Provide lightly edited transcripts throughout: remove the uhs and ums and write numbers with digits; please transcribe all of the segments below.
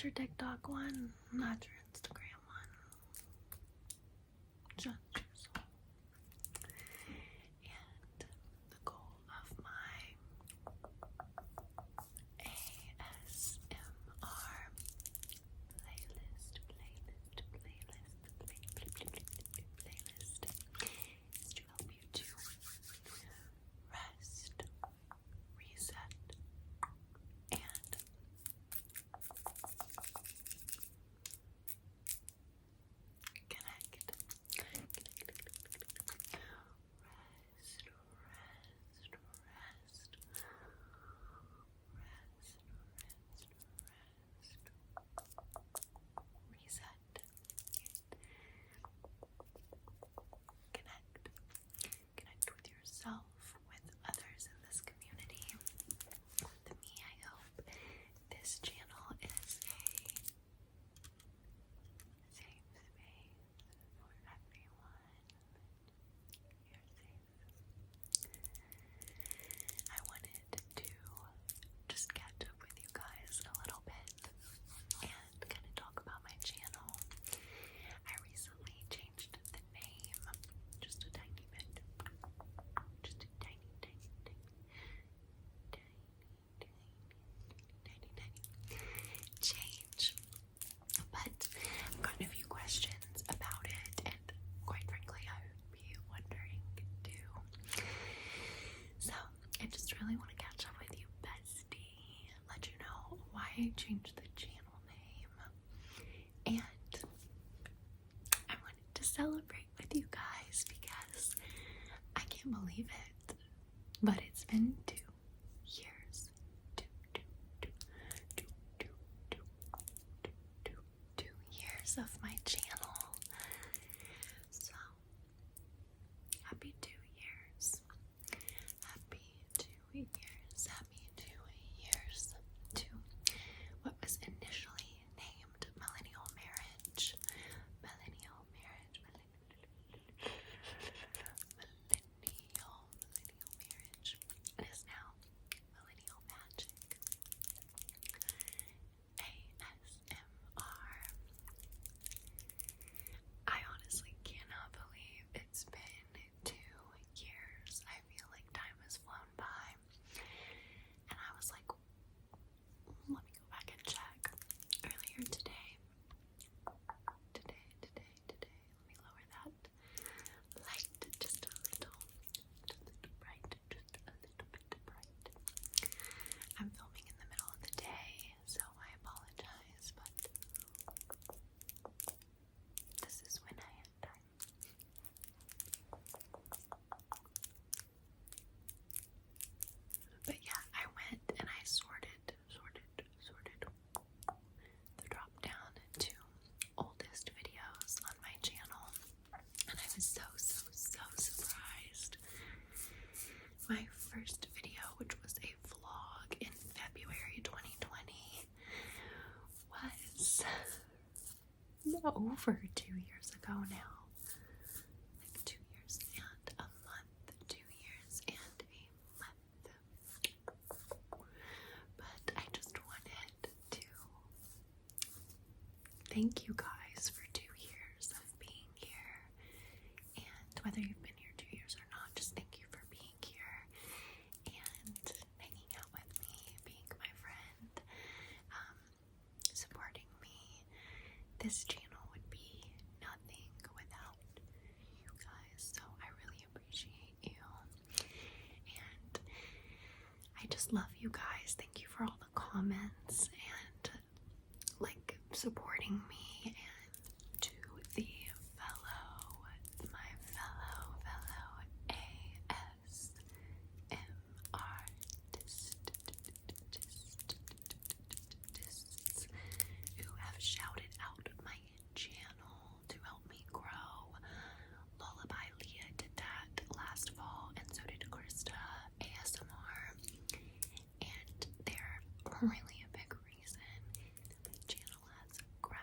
your TikTok one, not your Instagram one. Just your soul. And the goal of my ASMR playlist is to help you to rest, reset, and connect. Reset. Connect with yourself, with others in this community, with me. I hope this channel is a safe space for everyone. You're safe. I wanted to just catch up with you guys a little bit and kind of talk about my channel. I recently changed the name just a tiny bit. Just a tiny change. But I've gotten a few questions about it, and quite frankly, I would be wondering too. So I just really want to catch up with you, bestie. Let you know why I changed the channel name. And I wanted to celebrate with you guys because I can't believe it. But it's been 2 years. 2 years of my channel. So happy 2 years. Happy 2 years. Happy 2 years to what was initially named Millennial Marriage. Millennial Marriage. It is now Millennial Magic. ASMR. I honestly cannot believe it's been 2 years. I feel like time has flown by. And I was like, let me go back and check. Earlier today. Let me lower that light just a little bright, just a little bit bright. I'm filming in the middle of the day, so I apologize, but this is when I have time. But yeah, I went and I sorted the drop down to oldest videos on my channel, and I was so surprised. My first video, which was a vlog in February 2020, was over 2 years ago now. Like 2 years and a month. 2 years and a month. But I just wanted to thank you guys for 2 years of being here. And whether you've been here 2 years or not, just thank you for being here and hanging out with me, being my friend, supporting me. This channel would be nothing without you guys, so I really appreciate you. And I just love you guys. Thank you for all the comments and like supporting me, and to the my fellow ASMR artists who have shouted out my channel to help me grow. Lullaby Leah did that last fall, and so did Krista ASMR, and they're really a big reason the channel has grown.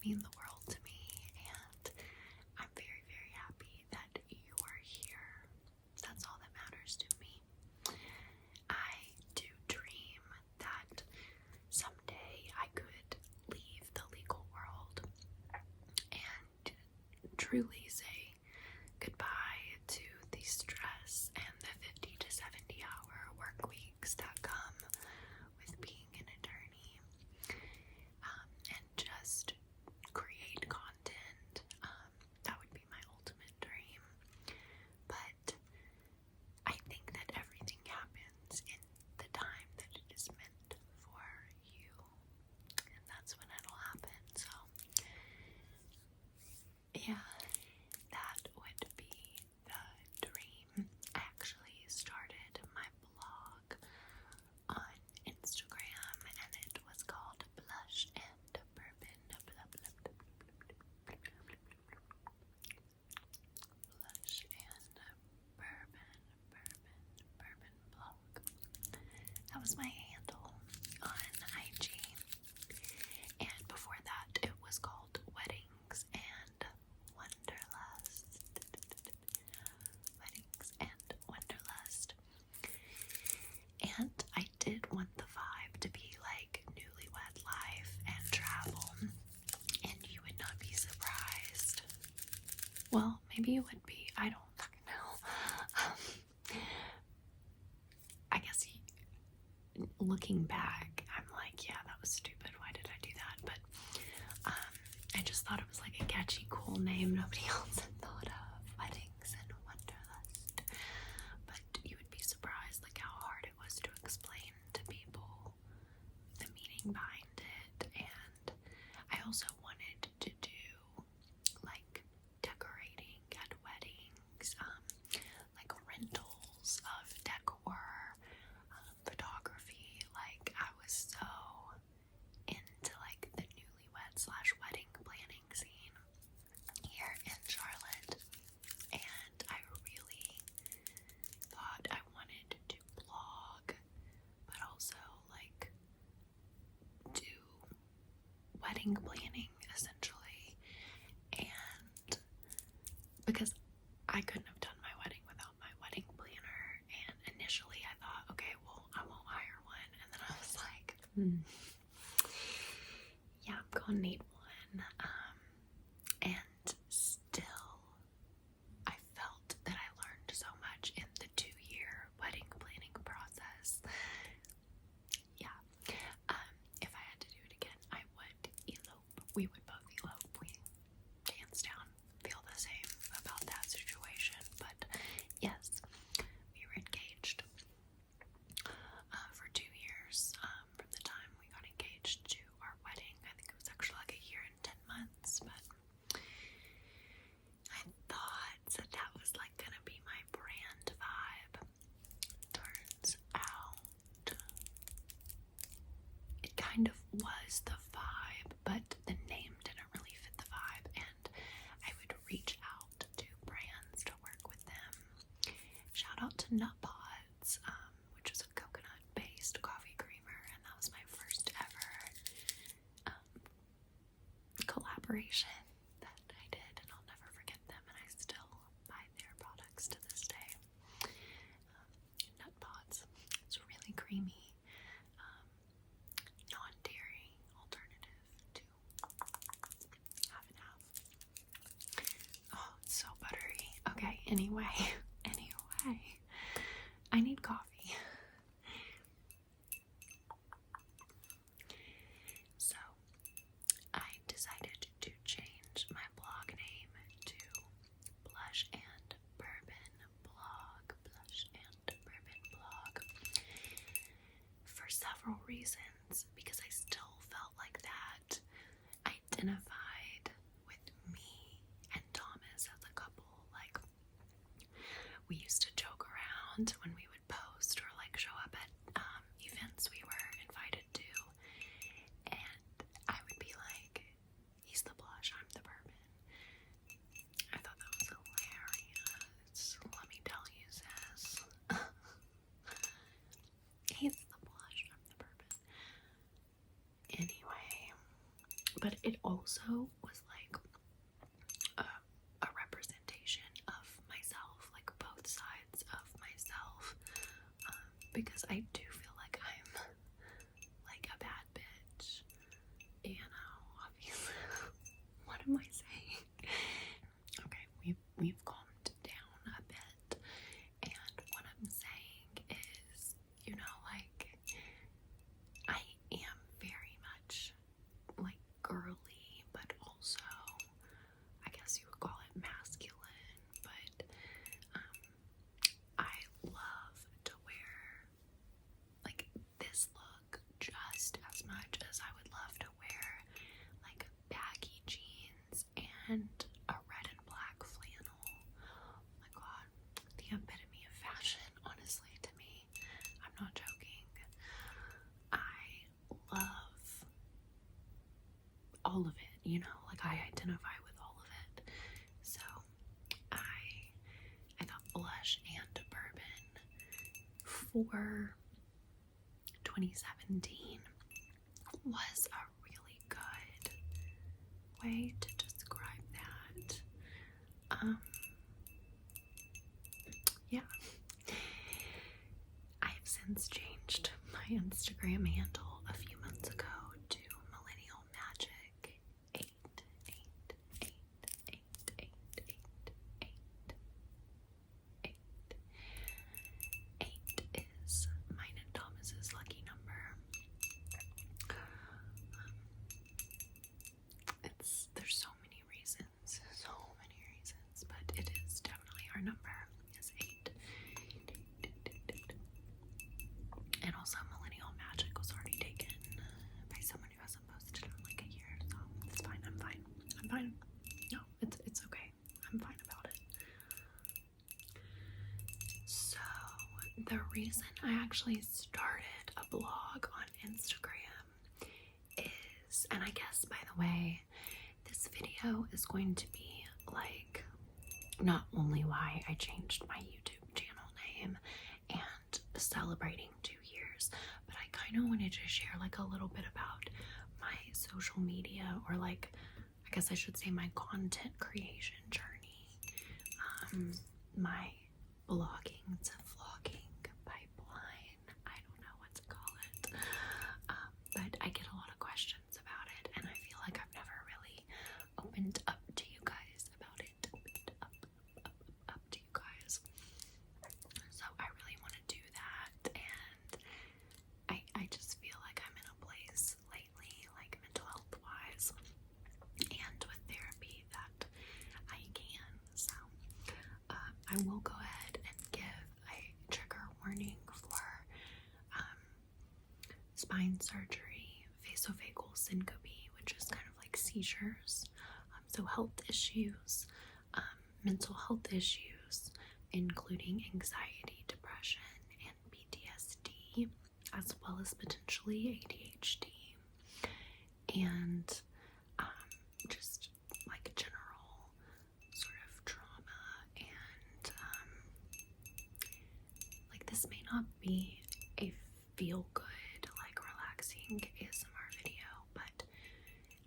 mean the world to me, and I'm very, very happy that you are here. That's all that matters to me. I do dream that someday I could leave the legal world and truly say goodbye to the stress and the 50 to 70 hour work weeks that come with being an attorney, and just create content. That would be my ultimate dream. But I think that everything happens in the time that it is meant for you, and that's when it'll happen. So yeah, that would be the dream. I actually started my blog on Instagram, and it was called Blush and Bourbon. Blush and Bourbon blog. That was my handle on IG. And before that, it was called Weddings and Wanderlust. Weddings and Wanderlust. And I did want the vibe to be like newlywed life and travel. And you would not be surprised. Well, maybe you would be. I don't fucking know. I guess looking back, I'm like, yeah, that was stupid. Why did I do that? But I just thought it was like a catchy, cool name nobody else had thought of. Weddings and Wanderlust. But you would be surprised like how hard it was to explain to people the meaning behind it. And I also wanted to do like decorating at weddings, like rentals of decor, photography. Like I was so into like the newlywed / wedding planning scene here in Charlotte, and I really thought I wanted to blog, but also like do wedding planning essentially. And because I couldn't have done my wedding without my wedding planner, and initially I thought, okay, well, I won't hire one, and then I was like, yeah, I'm gonna need one. And still, I felt that I learned so much in the 2-year wedding planning process. Yeah. If I had to do it again, I would elope. We would both elope. We, hands down, feel the same about that situation. But yes, we were engaged for 2 years, from the time we got engaged to our wedding. I think it was actually like a year and 10 months, but I thought that was like gonna be my brand vibe. Turns out it kind of was the vibe, but the name didn't really fit the vibe, and I would reach out to brands to work with them. Shout out to Nut Pods, which is a coconut-based coffee creamer, and that was my first ever collaboration that I did, and I'll never forget them, and I still buy their products to this day. Nut Pods. It's really creamy, non-dairy alternative to half and half. Oh, it's so buttery. Okay, anyway, I need coffee. So, I decided to change my blog name to Blush and Bourbon Blog. Blush and Bourbon Blog. For several reasons, because I still felt like that identified with me and Thomas as a couple. Like, we used to joke around when we would post or like show up at events we were invited to, and I would be like, he's the blush, I'm the bourbon. I thought that was hilarious. Let me tell you, sis. He's the blush, I'm the bourbon. Anyway, but it also was like a representation of myself, like both sides of myself, because I do feel like I'm like a bad bitch, obviously. What am I saying? Okay, we've calmed down a bit, and what I'm saying is, like, I am very much like girly, but also I guess you would call it masculine, but I love to wear like this look just as much as I would love to wear like baggy jeans and a red and black flannel. Oh my god, the epitome of fashion, honestly, to me. I'm not joking. I love all of it, like I identify with all of it. So I got blush and bourbon for 2017 was a really good way to describe that. Yeah. I have since changed my Instagram handle a few months ago to Millennial Magic 888888888. 8 is mine and Thomas's lucky number. There's so many reasons, but it is definitely our number is 8. And also Millennial Magic was already taken by someone who hasn't posted in like a year, so it's fine. I'm fine. No, it's okay. I'm fine about it. So the reason I actually started a blog on Instagram is, and I guess by the way, this video is going to be like not only why I changed my YouTube channel name and celebrating 2 years, but I kind of wanted to share like a little bit about my social media, or like, I guess I should say my content creation journey, my blogging to vlogging pipeline. I don't know what to call it, but I get a lot of questions about it, and I feel like I've never really opened up to you guys about it. Up to you guys. So I really want to do that, and I just feel like I'm in a place lately, like mental health wise and with therapy, that I can. So I will go ahead and give a trigger warning for spine surgery, vasovagal syncope, which is kind of like seizures, so health issues, mental health issues, including anxiety, depression, and PTSD, as well as potentially ADHD, and just like general sort of trauma. And like, this may not be a feel good, like relaxing ASMR video, but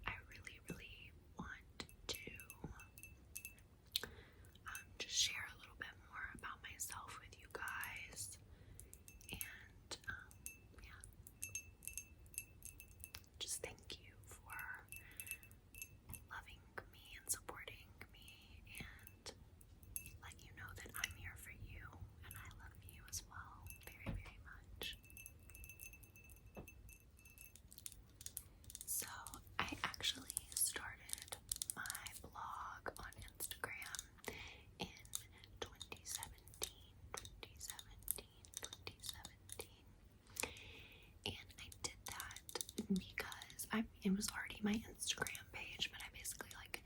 I really want to just share a little bit more about myself with you guys, and yeah, just thank you for loving me and supporting me, and let you know that I'm here for you, and I love you as well very, very much. So I actually started my blog on Instagram in 2017, and I did that because it was already my Instagram page, but I basically like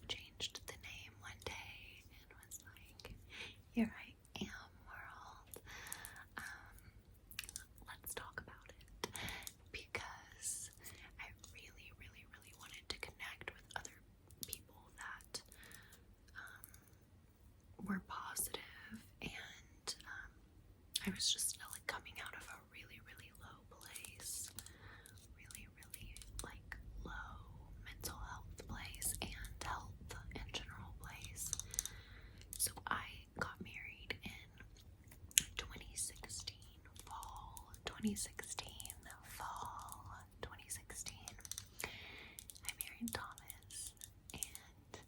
changed the name one day and was like, here I am, world. Let's talk about it, because I really wanted to connect with other people that were positive, and I was just like coming out of a really low place, really like low mental health 2016, fall 2016, I married Thomas, and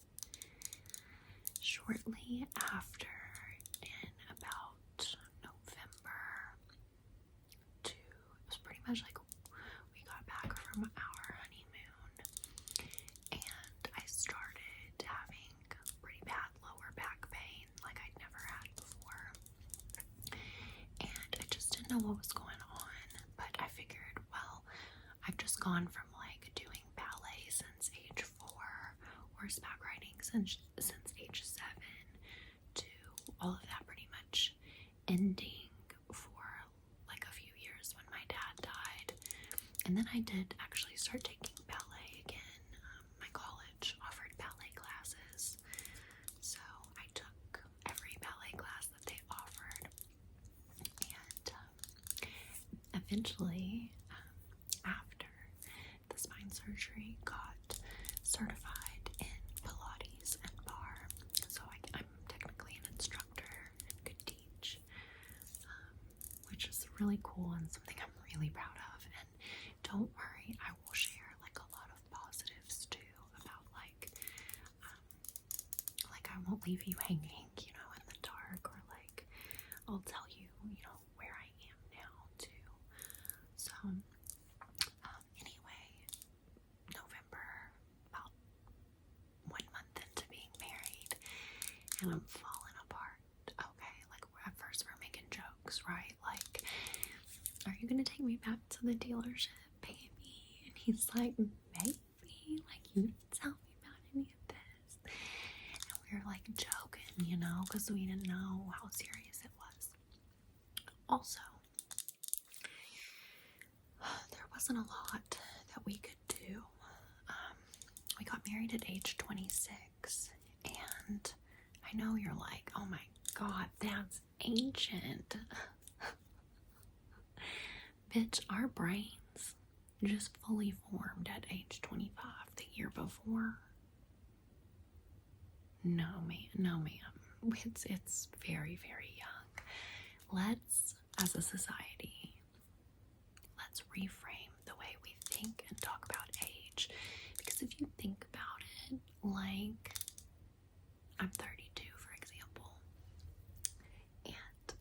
shortly after, in about November it was pretty much like we got back from our honeymoon, and I started having pretty bad lower back pain like I'd never had before, and I just didn't know what was going on. But I figured, well, I've just gone from like doing ballet since age 4, horseback riding since age 7, to all of that pretty much ending for like a few years when my dad died. And then I did actually start taking ballet again. My college offered ballet classes, so I took every ballet class that they offered, and eventually, after the spine surgery, got certified in Pilates and bar. So I'm technically an instructor and could teach, which is really cool and something I'm really proud of. And don't worry, I will share like a lot of positives too about like I won't leave you hanging, in the dark, or like I'll tell you, where I am now too. So anyway, November, about 1 month into being married, and I'm falling apart. Okay, like at first we're making jokes, right? Like, are you gonna take me back to the dealership, baby? And he's like, maybe, like, you didn't tell me about any of this. And we were like joking, because we didn't know how serious it was. Also, there wasn't a lot that we could do. We got married at age 26, and I know you're like, oh my god, that's ancient. Bitch, our brains just fully formed at age 25 the year before. No, ma'am. It's very, very young. Let's, as a society, let's reframe the way we think and talk about age. Because if you think about it, like, I'm 32, for example, and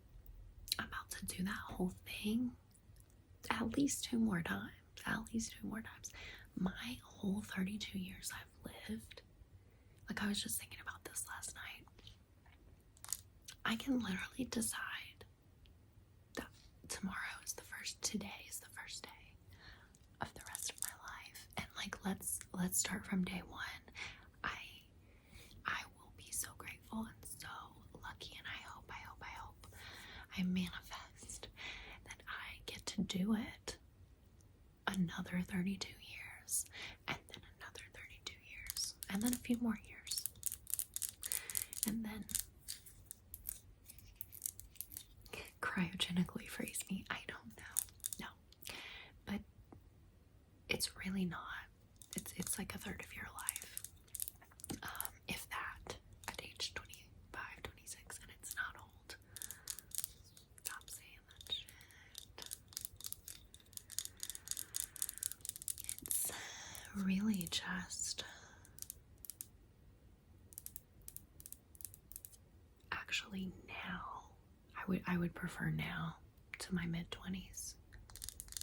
I'm about to do that whole thing at least two more times. My whole 32 years I've lived, like, I was just thinking about this last night. I can literally decide that today is the first day of the rest of my life. And like, let's start from day one. I will be so grateful and so lucky, and I hope I manifest that I get to do it another 32 years, and then another 32 years, and then a few more years, and then cryogenically freeze me. I don't know. No. But it's really not. It's like a third of your life. If that, at age 25, 26, and it's not old. Stop saying that shit. It's really just actually now. I would prefer now to my mid-20s.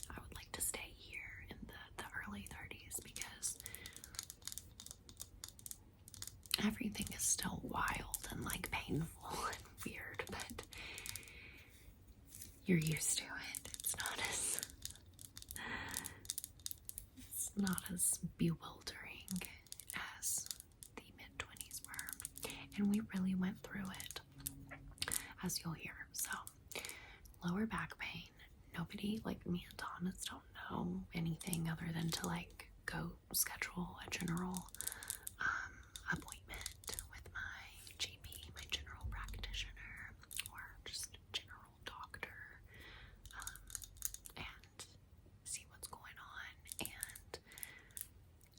I would like to stay here in the early 30s, because everything is still wild and like painful and weird, but you're used to it. It's not as bewildering as the mid-20s were, and we really went through it, as you'll hear. So, lower back pain. Nobody, like, me and Thomas don't know anything other than to like go schedule a general appointment with my GP, my general practitioner, or just general doctor, and see what's going on. And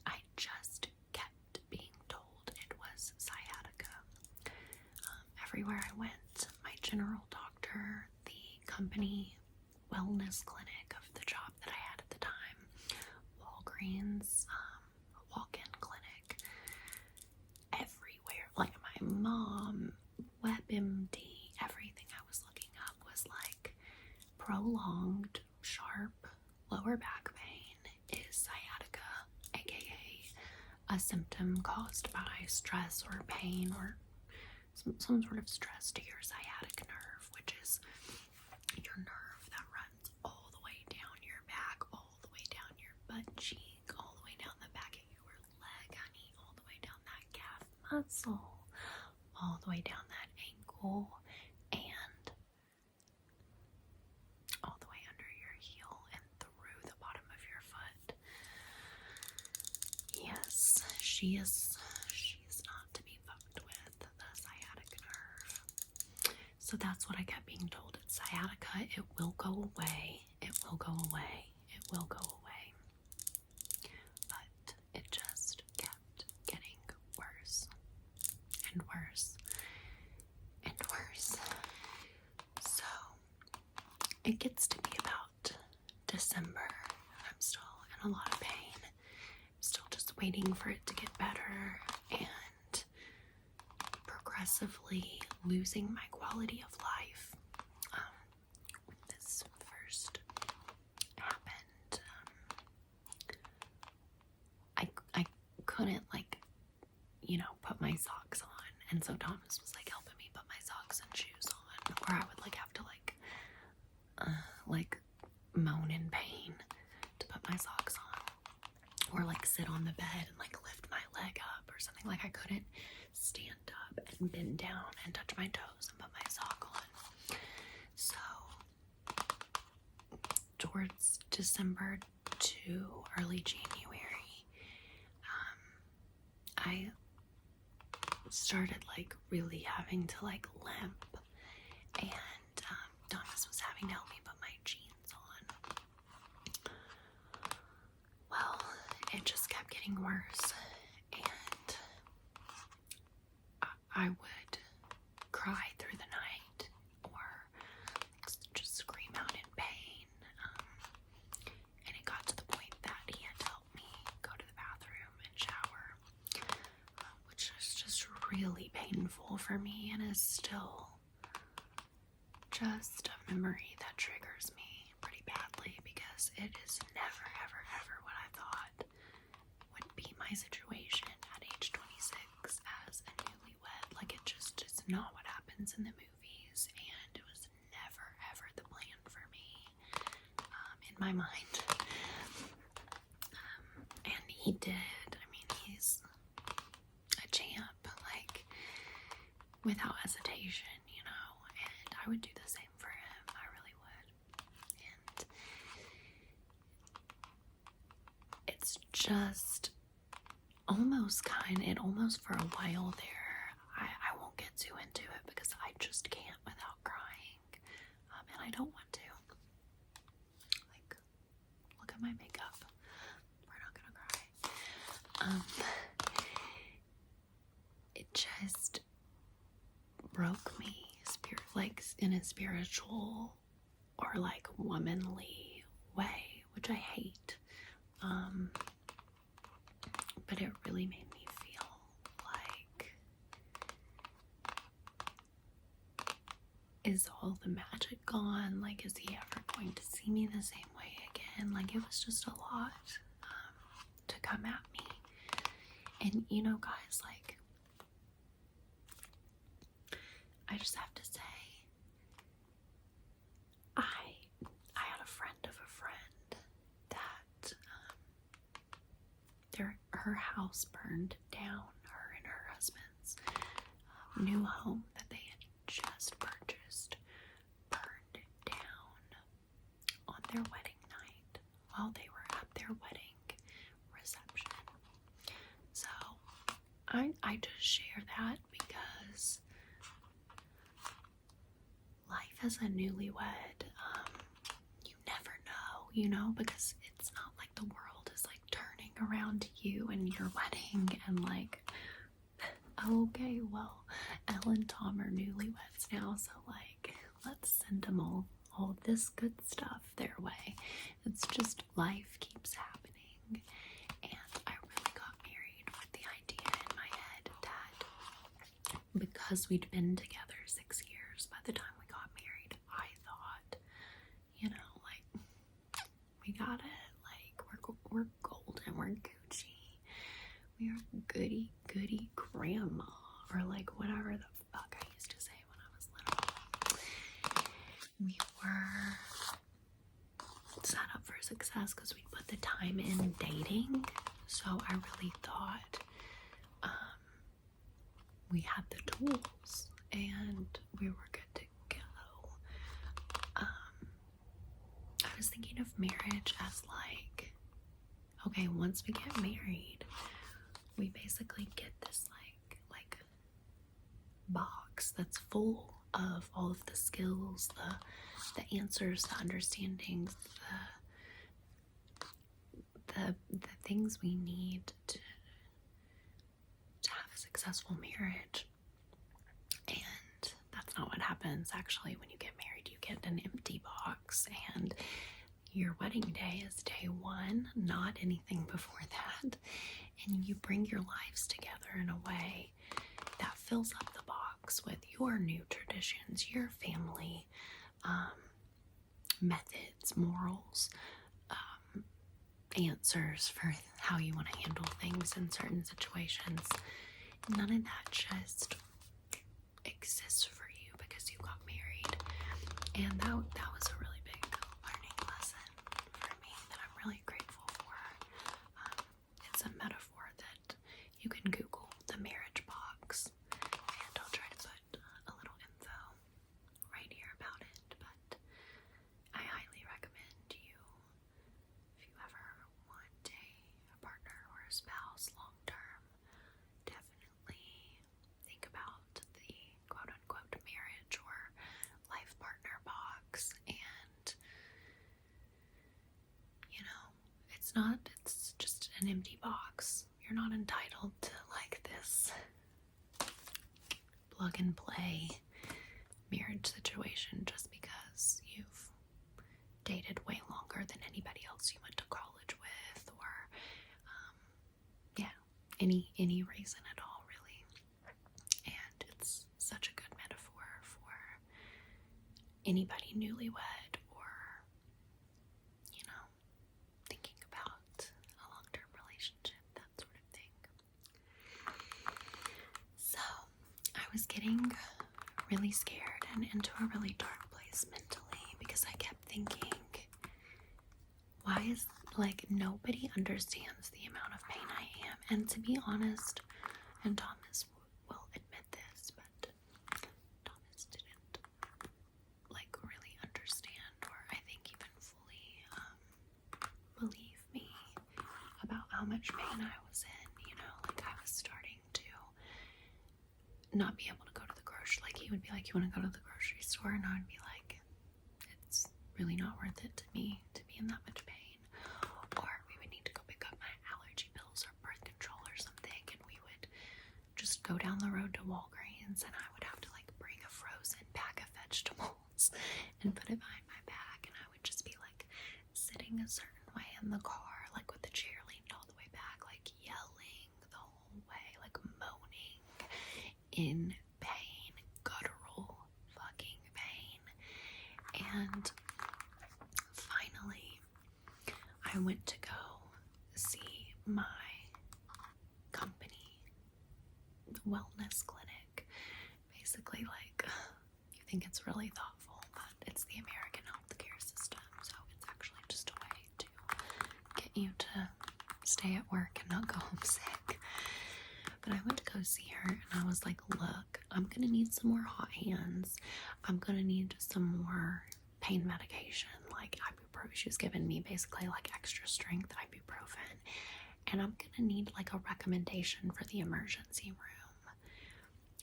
I just kept being told it was sciatica. Everywhere I went, my general doctor, the company wellness clinic Walgreens, walk-in clinic, everywhere. Like my mom, WebMD, everything I was looking up was like prolonged, sharp lower back pain is sciatica, aka a symptom caused by stress or pain or some sort of stress to your sciatic nerve, which is your nerve that runs all the way down your back, all the way down your butt cheek, all the way down the back of your leg, honey, all the way down that calf muscle, all the way down that ankle, and all the way under your heel and through the bottom of your foot. Yes, she is not to be fucked with, the sciatic nerve. So that's what I kept being told. It's sciatica. It will go away. It will go away. It will go away. But it just kept getting worse and worse and worse. So it gets to be about December. I'm still in a lot of pain. I'm still just waiting for it to get better and progressively losing my quality of life. When this first happened, I couldn't, like, put my socks on, and so Thomas was like helping me put my socks and shoes on, or I would like have to like moan in pain to put my socks on, or like sit on the bed and like lift my leg up or something. Like I couldn't stand up and bend down and touch my toes and put my sock on. So towards December to early January, I started like really having to like limp, and Thomas was having to help me put my jeans on. Well, it just kept getting worse, and I would cry through the night or just scream out in pain, and it got to the point that he had to help me go to the bathroom and shower, which is just really painful for me and is still just a memory that triggers me pretty badly, because it is never, ever, ever what I thought would be my situation at age 26 as a newlywed. Like, it just is not what happens in the movies, and it was never, ever the plan for me, in my mind. And he did. I mean, he's a champ, like, without hesitation, and I would do the same for him. I really would. And it's just almost for a while there, I won't get too into it because I just can't without crying, and I don't want to. Like, look at my makeup. We're not gonna cry. It just broke me, in a spiritual or like womanly way, which I hate. But it really made me feel like, is all the magic gone? Like, is he ever going to see me the same way again? Like, it was just a lot to come at me. And guys, like, I just have to say, I had a friend of a friend that her house burned down. Her and her husband's new home that they had just purchased burned down on their wedding night while they were at their wedding reception. So I just share that because life as a newlywed, you never know, because it's not like the world is like turning around you and your wedding and like, okay, well, Elle and Tom are newlyweds now, so like, let's send them all this good stuff their way. It's just life keeps happening, because we'd been together 6 years by the time we got married, I thought, you know, like, we got it, like, we're golden, we're Gucci, we're goody grandma, or like whatever the fuck I used to say when I was little. We were set up for success because we put the time in dating, so I really thought we had the tools and we were good to go. I was thinking of marriage as like, okay, once we get married, we basically get this like box that's full of all of the skills, the answers, the understandings, the things we need to have a successful marriage. And that's not what happens. Actually, when you get married, you get an empty box, and your wedding day is day one, not anything before that. And you bring your lives together in a way that fills up the box with your new traditions, your family, methods, morals, answers for how you want to handle things in certain situations. None of that just exists for you because you got married. And that was a really big learning lesson for me that I'm really grateful for. It's a metaphor that you can Google, the marriage box, and I'll try to put a little info right here about it. But I highly recommend you, if you ever want a partner or a spouse long term, definitely think about the quote-unquote marriage or life partner box. And you know, it's just an empty box. You're not entitled to like this plug and play marriage situation just because you've dated way longer than anybody else you went to college with, or any reason at all, really. And it's such a good metaphor for anybody newlywed, or you know, thinking about a long-term relationship, that sort of thing. So I was getting really scared and into a really dark place mentally because I kept thinking, why is, like, nobody understands the amount of pain I am. And to be honest, and Thomas will admit this, but Thomas didn't like really understand, or I think even fully believe me about how much pain I was in. You know, like, I was starting to not be able to go to the grocery. Like, he would be like, you want to go to the grocery store? And I would be like, it's really not worth it to me to be in that much pain. Or we would need to go pick up my allergy pills or birth control or something, and we would just go down the road to Walgreens, and I would have to like bring a frozen pack of vegetables and put it behind my back, and I would just be like sitting a certain way in the car, like with the chair leaned all the way back, like yelling the whole way, like moaning in pain, guttural fucking pain. And finally, I went to go see my company, the wellness clinic. Basically, like, you think it's really thoughtful, but it's the American healthcare system, so it's actually just a way to get you to stay at work and not go home sick. But I went to go see her, and I was like, look, I'm gonna need some more hot hands. I'm gonna need some more pain medication, like ibuprofen. She was giving me basically like extra strength ibuprofen, and I'm gonna need like a recommendation for the emergency room.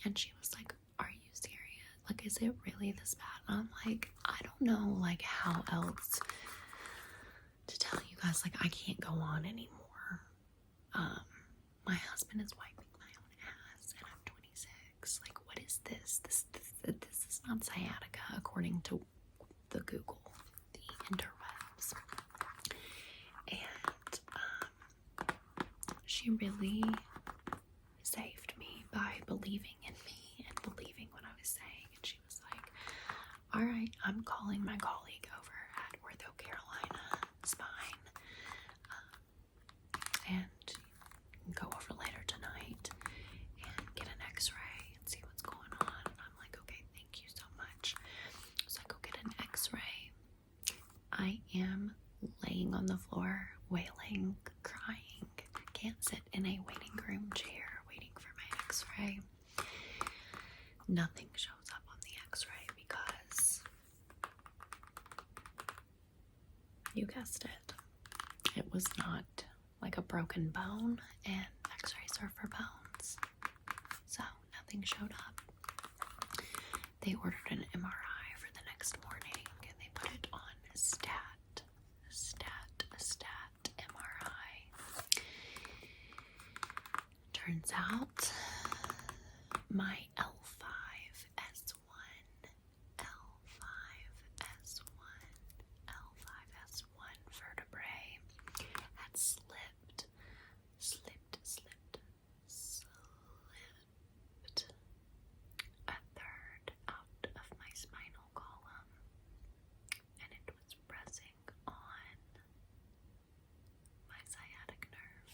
And she was like, are you serious? Like, is it really this bad? And I'm like, I don't know like how else to tell you guys. Like, I can't go on anymore. My husband is wiping my own ass, and I'm 26. Like, what is this? This is not sciatica, according to the Google, the interwebs. And she really saved me by believing in me and believing all right, I'm calling my colleague over at Ortho Carolina Spine and go over later tonight and get an x-ray and see what's going on. And I'm like, okay, thank you so much. So I go get an x-ray. I am laying on the floor, wailing, crying. Can't sit in a waiting room chair waiting for my x-ray. Nothing shows up on the x-ray because, you guessed it, it was not like a broken bone, and x-rays are for bones. So nothing showed up. They ordered an MRI for the next morning and they put it on stat MRI. Turns out my L5S1 vertebrae had slipped a third out of my spinal column, and it was pressing on my sciatic nerve.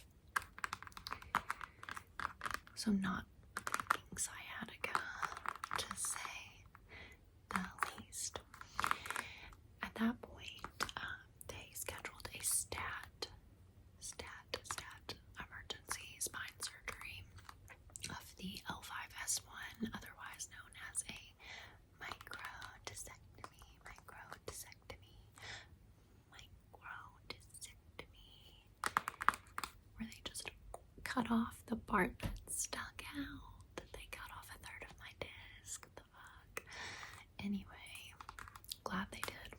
So not thinking sciatica, to say the least. At that point, they scheduled a stat emergency spine surgery of the L5S1, otherwise known as a microdiscectomy, where they just cut off the part that stuck out. They cut off a third of my disc. The fuck. Anyway, glad they did.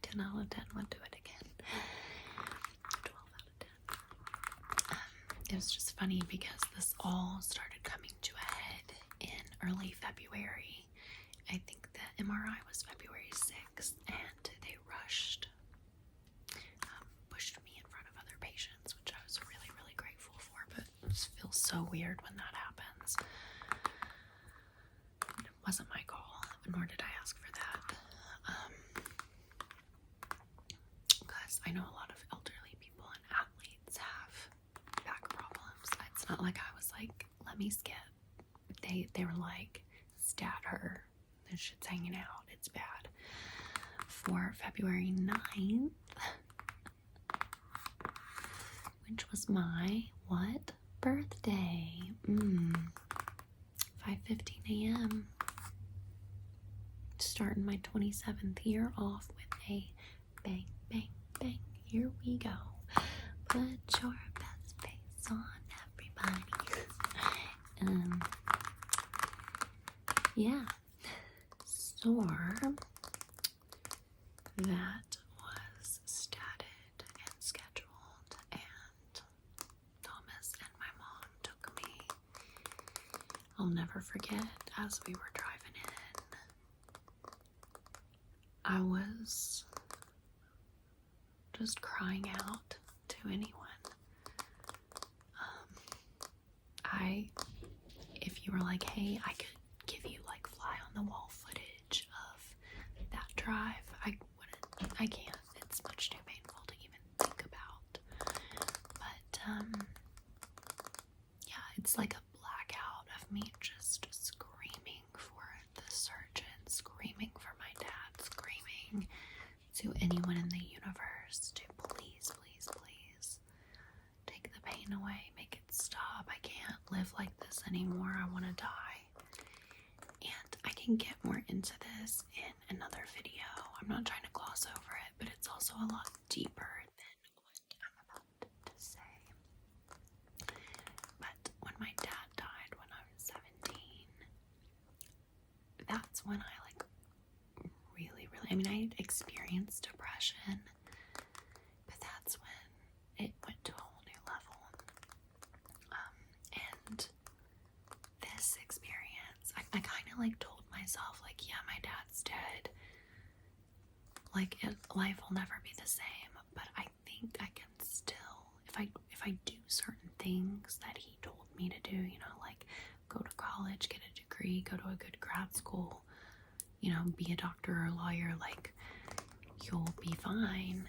10 out of 10 would do it again. 12 out of 10. It was just funny because this all started coming to a head in early February. I think the MRI was February 6th, and they pushed me in front of other patients, which I was really, really grateful for, but it just feels so weird when that happens. It wasn't my call, nor did I ask for that. Because I know a lot of elderly people and athletes have back problems. It's not like I was like, let me skip. They were like, stat her. This shit's hanging out. It's bad. For February 9th, which was my, what? Birthday. 5:15 a.m. Starting my 27th year off with a bang, bang, bang. Here we go. Put your best face on, everybody. Yeah. So that was statted and scheduled, and Thomas and my mom took me. I'll never forget, as we were driving in, I was just crying out to anyone. If you were like, hey, I could give you like fly on the wall footage of that drive, I wouldn't. I can't. It's much too painful to even think about. But yeah, it's like a blackout of me just screaming for the surgeon, screaming for my dad, screaming to anyone in the universe to please, please, please take the pain away, make it stop. I can't live like this anymore. I want to die. And I can get more into this in another video. I'm not trying to gloss over it, but it's also a lot deeper than what I'm about to say. But when my dad died when I was 17, that's when I really, I mean, I experienced depression, but that's when it went to a whole new level. And this experience, I kind of told myself, yeah, my dad's dead. Life will never be the same, but I think I can still, if I do certain things that he told me to do, go to college, get a degree, go to a good grad school, you know, be a doctor or a lawyer, like, you'll be fine.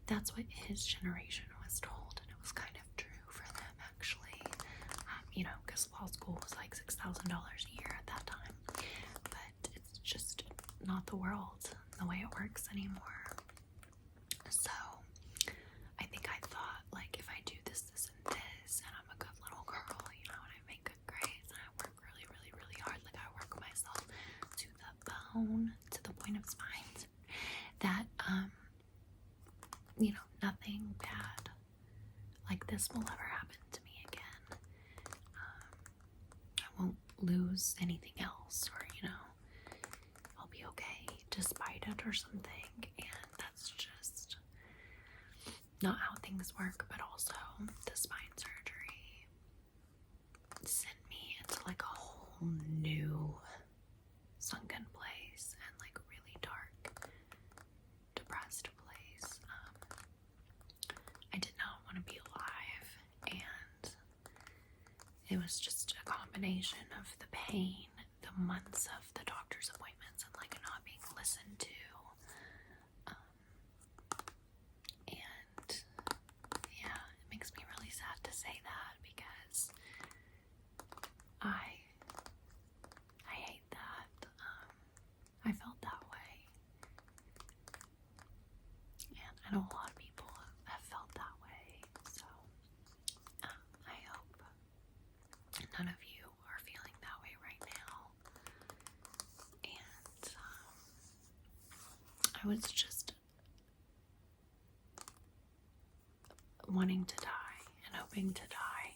That's what his generation was told, and it was kind of true for them, actually. You know, because law school was like $6,000 a year at that time. But it's just not the world, the way it works anymore. So, I think I thought, like, if I do this, this, and this, and I'm a good little girl, you know, and I make good grades, and I work really, really, really hard, like, I work myself to the bone, to the point of spines, that, you know, nothing bad like this will ever happen to me again. I won't lose anything else, or, you know, I'll be okay despite it or something, and that's just not how things work. But also, the spine surgery sent me into like a whole new sunken place, and like really dark, depressed place. I did not want to be alive, and it was just a combination of the pain, the months of the doctor's appointments, and like not being listened to. And yeah, it makes me really sad to say that, because I hate that. I felt that way, and I know a lot of people have felt that way. So I hope none of you are feeling that way right now. And I was just wanting to die and hoping to die.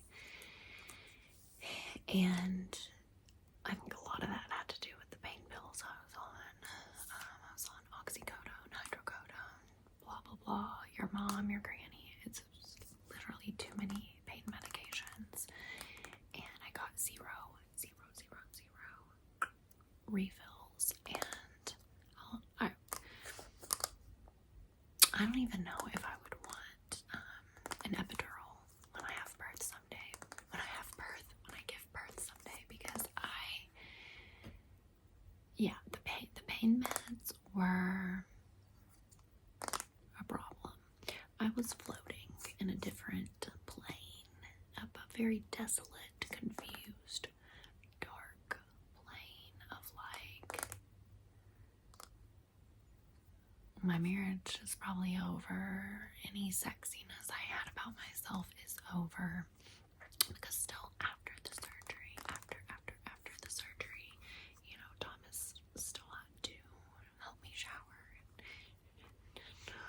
And I think a lot of that had to do with the pain pills I was on. I was on oxycodone, hydrocodone, blah, blah, blah. Your mom, your granny. It's literally too many pain medications. And I got zero refills. And I don't even know if I would want an epidural when I have birth someday. When I give birth someday, because the pain meds were a problem. I was floating in a different plane, up a very desolate, confused, dark plane of like, my marriage is probably over. Any sexiness I had about myself is over. Because still after the surgery, after the surgery, you know, Thomas still had to help me shower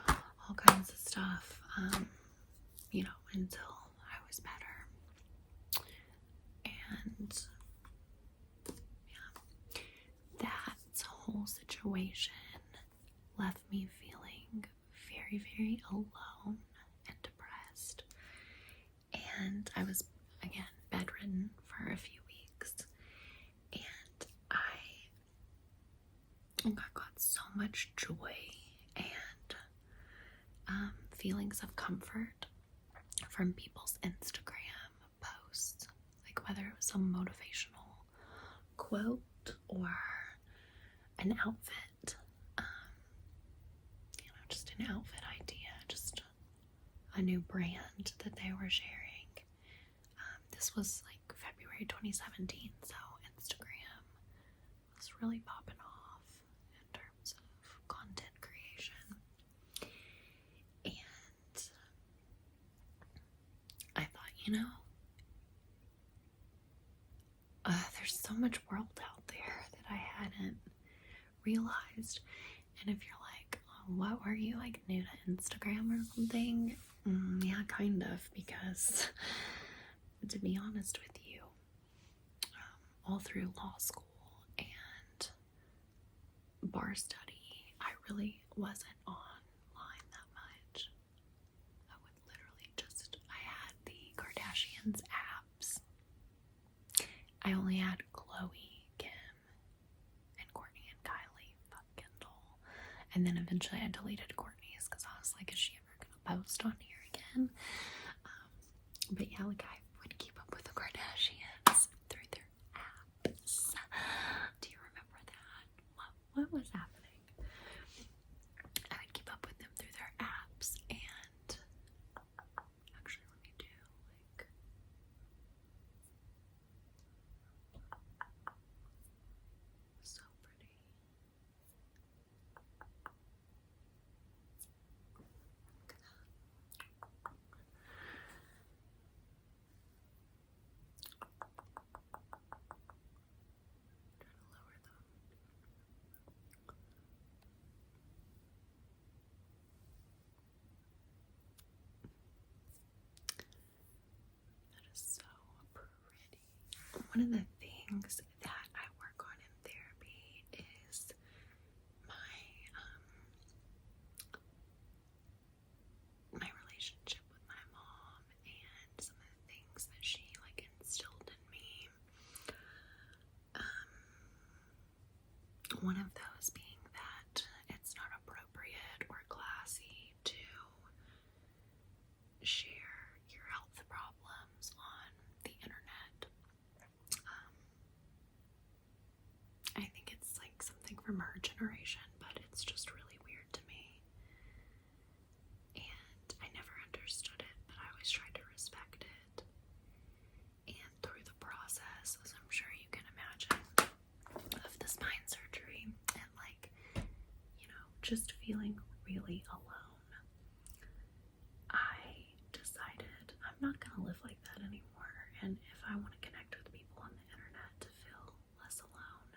and all kinds of stuff, you know, until I was better. And yeah, that whole situation left me feeling very, very alone and depressed. And I was, again, bedridden for a few weeks. And I got so much joy and feelings of comfort from people's Instagram posts. Like whether it was a motivational quote or an outfit, you know, just an outfit idea, just a new brand that they were sharing. This was like February 2017, so Instagram was really popping off in terms of content creation. And I thought, you know, there's so much world out there that I hadn't realized. And if you're like, oh, what were you, like new to Instagram or something? Yeah, kind of, because to be honest with you, all through law school and bar study, I really wasn't online that much. I would literally I had the Kardashians apps. I only had Chloe, Kim, and Courtney and Kylie. Fuck Kendall. And then eventually I deleted Courtney's because I was like, is she ever gonna post on here again? But yeah, like I would keep up with the Kardashians through their apps. Do you remember that? what was happening? I would keep up with them through their apps, and actually, let me do like so pretty. That is so pretty. One of the things that I work on in therapy is my relationship with my mom and some of the things that she like instilled in me. One of those being that it's not appropriate or classy to share your health problems on the internet. I think it's like something from her generation, but it's just really weird to me. And I never understood it, but I always tried to respect it. And through the process, as I'm sure you can imagine, of the spine surgery and like, just feeling really alone, I decided I'm not gonna live like that anymore. And if I want to connect with people on the internet to feel less alone,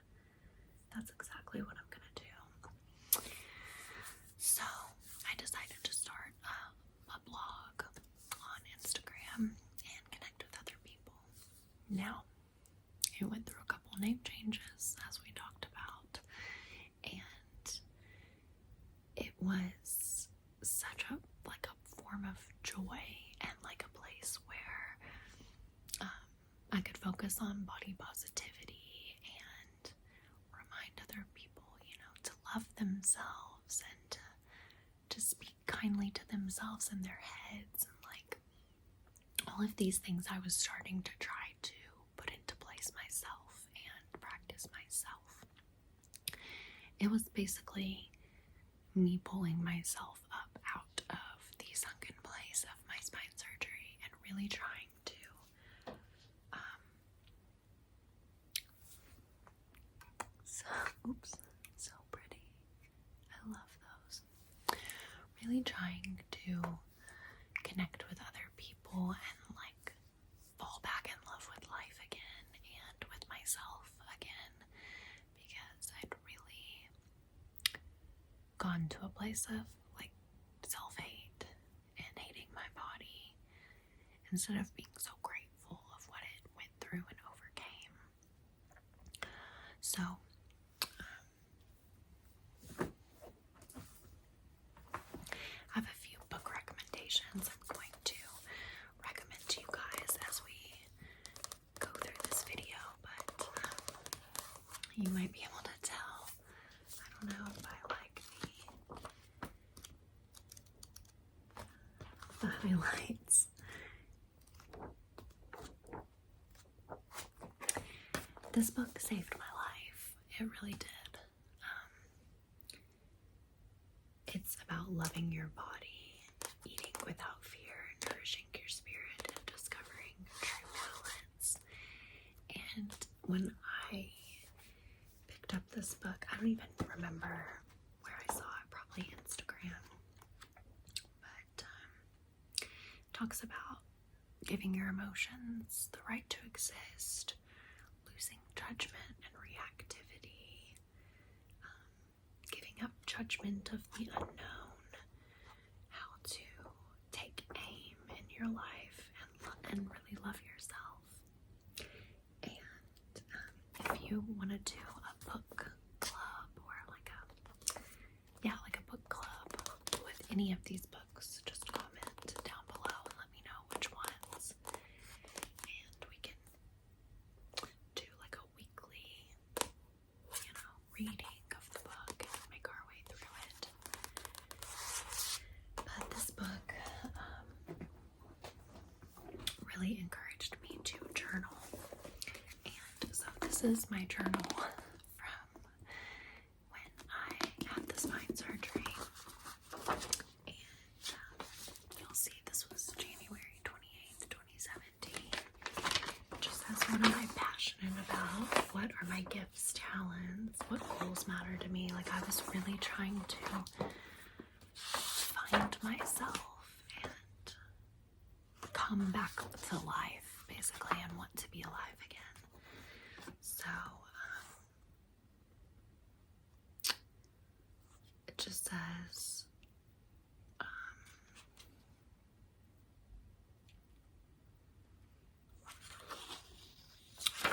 that's exactly what I'm gonna do. So I decided to start a blog on Instagram and connect with other people. Now, it went through a couple name changes, as we talked about, and it was such a form of joy and like a place where I could focus on body positivity and remind other people, to love themselves and to speak kindly to themselves in their heads, and like all of these things I was starting to try to put into place myself and practice myself. It was basically me pulling myself up out of the sunken place of my spine surgery and really trying to so pretty. I love those. Really trying to connect with other people and like fall back in love with life again and with myself again, because I'd really gone to a place of like self-hate and hating my body instead of being so grateful of what it went through and overcame. So I have a few book recommendations I'm going to recommend to you guys as we go through this video, but you might be able to tell, I don't know, by like the highlights. This book saved my life. It really did. It's about loving your body, eating without fear, nourishing your spirit, and discovering true balance. And when I picked up this book, I don't even remember where I saw it, probably Instagram, but it talks about giving your emotions the right to exist, losing judgment and reactivity, giving up judgment of the unknown, how to take aim in your life and really love yourself. And if you want to do a book club or like a book club with any of these books, just comment down below and let me know which ones, and we can do like a weekly reading of the book and make our way through it. But this book really encouraged me to journal, and so this is my journal from when are my gifts, talents? What goals matter to me? Like, I was really trying to find myself and come back to life, basically, and want to be alive again. So, it just says,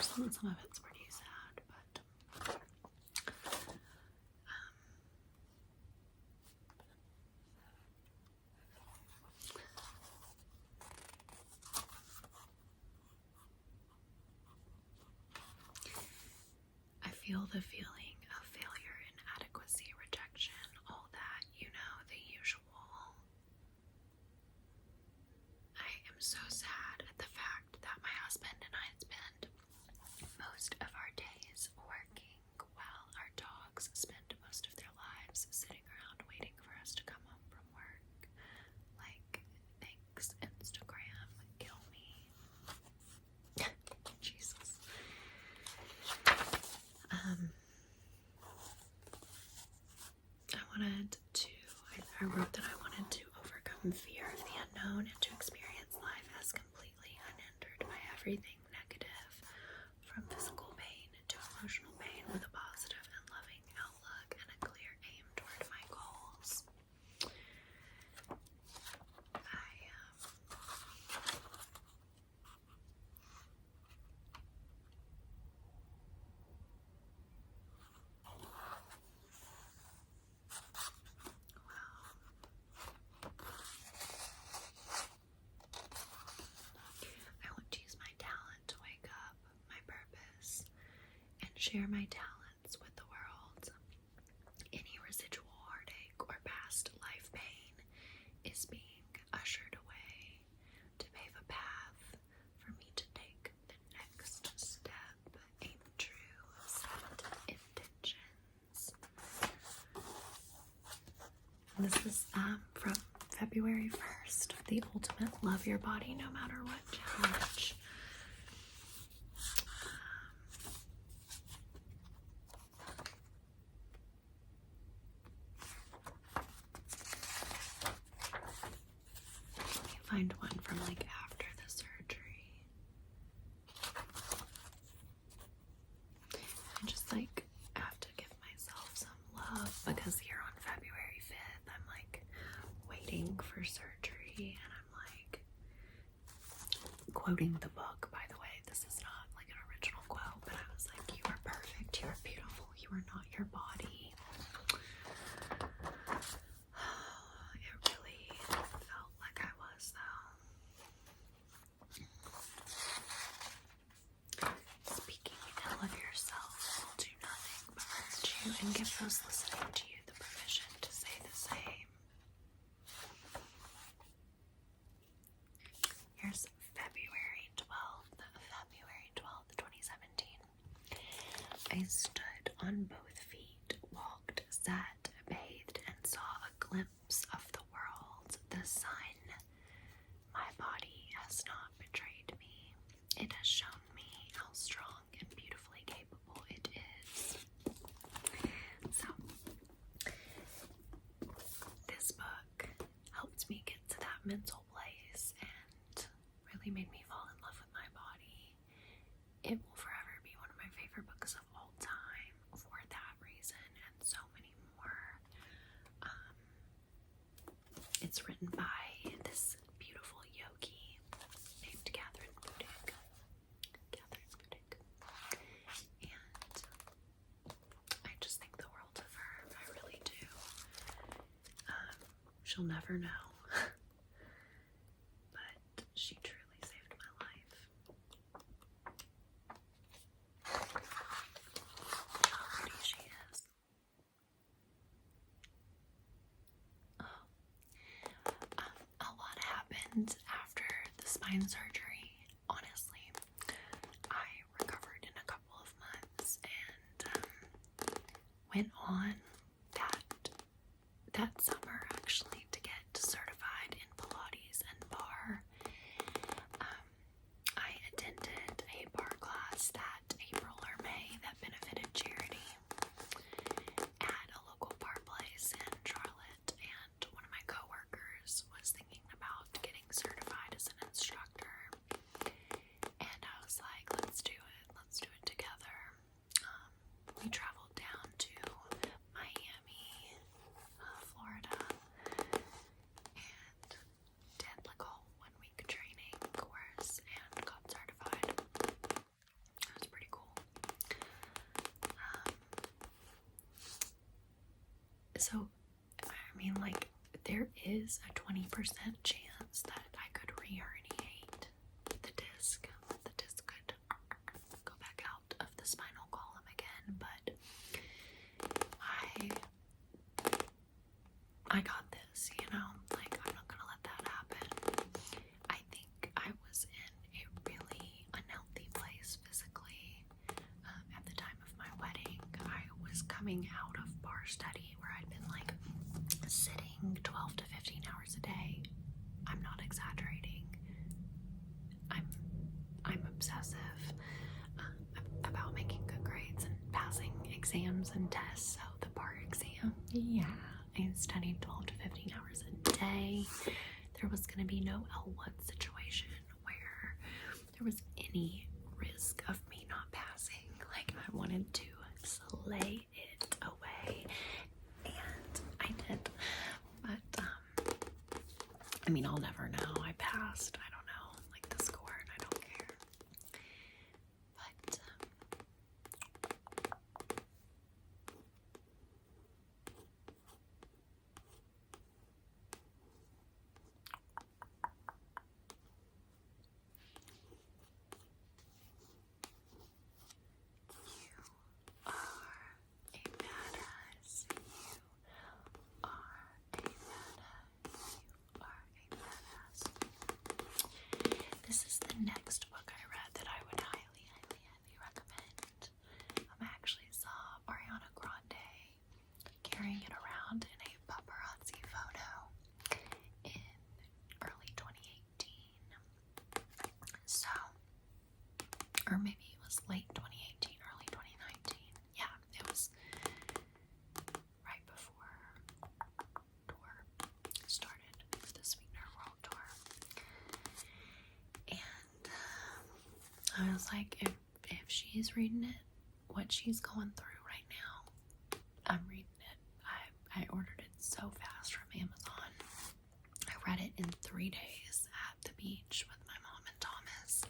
some of it's pretty sad, but I feel the feeling of failure, inadequacy, rejection, all that, the usual. I am so sad at the fact that my husband and I spend most of our days working while our dogs spend most of their lives sitting around waiting for us to come home from work. Like, thanks, Instagram, kill me. Jesus. I wrote that I wanted to overcome fear of the unknown and to experience life as completely unhindered by everything negative, from physical pain to emotional pain, with a positive and loving outlook and a clear aim toward my goals. Share my talents with the world. Any residual heartache or past life pain is being ushered away to pave a path for me to take the next step. Aim true, set intentions. And this is from February 1st, the ultimate love your body no matter what challenge. Find one from like after the surgery. I just like have to give myself some love because here on February 5th I'm like waiting for surgery and I'm like quoting the book, by the way. This is not like an original quote, but I was like, you are perfect, you are beautiful, you are not your body. And give those listening to you the permission to say the same. Here's February 12th, 2017. I stood on both feet, walked, sat, bathed, and saw a glimpse of the world, the sun. My body has not betrayed me. It has shown me how strong and beautifully capable it is. So, this book helped me get to that mental place and really made me fall in love with my body. It will forever be one of my favorite books of all time for that reason and so many more. It's written by this beautiful yogi named Catherine Boudic. And I just think the world of her. I really do. She'll never know. But she truly saved my life. How pretty she is. A lot happened after the spine surgery. Honestly, I recovered in a couple of months and went on that summer actually to get certified in Pilates and bar. I attended a bar class that April or May that So, I mean, like, there is a 20% chance that I could re-herniate the disc. The disc could go back out of the spinal column again, but I got this, you know, like, I'm not gonna let that happen. I think I was in a really unhealthy place physically at the time of my wedding. I was coming out of bar study where I'd been like sitting 12 to 15 hours a day. I'm not exaggerating. I'm obsessive about making good grades and passing exams and tests. So the bar exam, yeah, I studied 12 to 15 hours a day. There was going to be no L1 situation where there was any risk of me not passing. Like, I wanted to slay it away, and I did. But I mean, I'll never know. I passed. I don't know, like, the score, and I don't care. But this is the next book I read that I would highly, highly, highly recommend. I actually saw Ariana Grande carrying it around in a paparazzi photo in early 2018. So, or maybe it was late 2018, early 2019. Yeah, it was right before tour started, the Sweetener World Tour. And I was like, if she's reading it, what she's going through right now, I'm reading it. I ordered it so fast from Amazon. I read it in 3 days at the beach with my mom and Thomas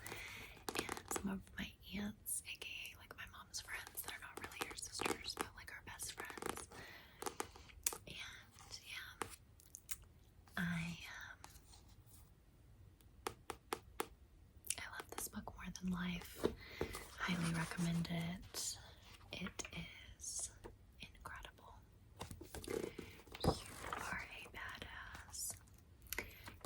and some of my aunts, aka like my mom's friends. They're not really her sisters, but like her best friends. And yeah, I love this book more than life. Highly recommend it. It is incredible. You are a badass.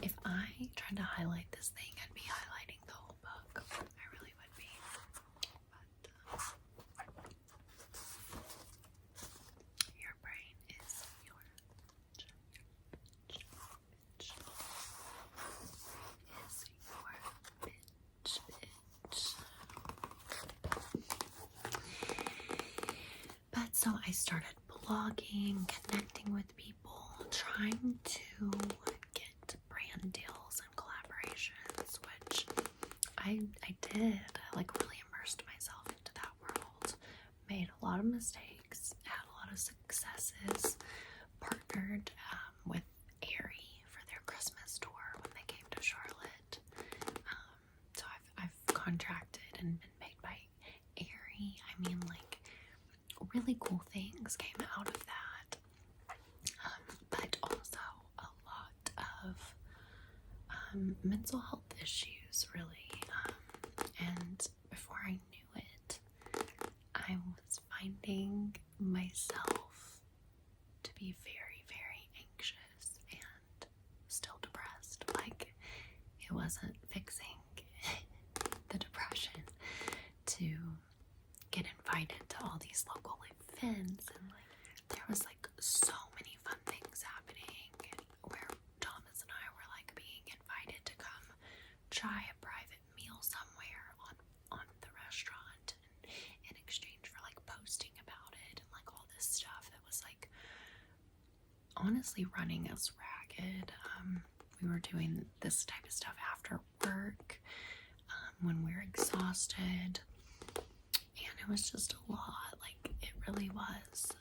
If I tried to highlight this thing, I'd be highlighting the whole book. I really would be. But your brain is your bitch. Is your bitch. But so I started blogging, connecting with people, trying to get brand deals and collaborations, which I did. I like really immersed myself into that world, made a lot of mistakes, had a lot of successes, partnered with Aerie for their Christmas tour when they came to Charlotte. So I've contracted and been paid by Aerie. I mean, like, really cool things came out of that. But also a lot of mental health issues, really. And before I knew it, I was finding myself to be very, very anxious and still depressed. Like, it wasn't fixing the depression to get invited to all these local events, and like there was like so many fun things happening where Thomas and I were like being invited to come try a private meal somewhere on the restaurant in exchange for like posting about it and like all this stuff that was like honestly running us ragged. We were doing this type of stuff after work when we were exhausted. And it was just a lot. Like, it really was.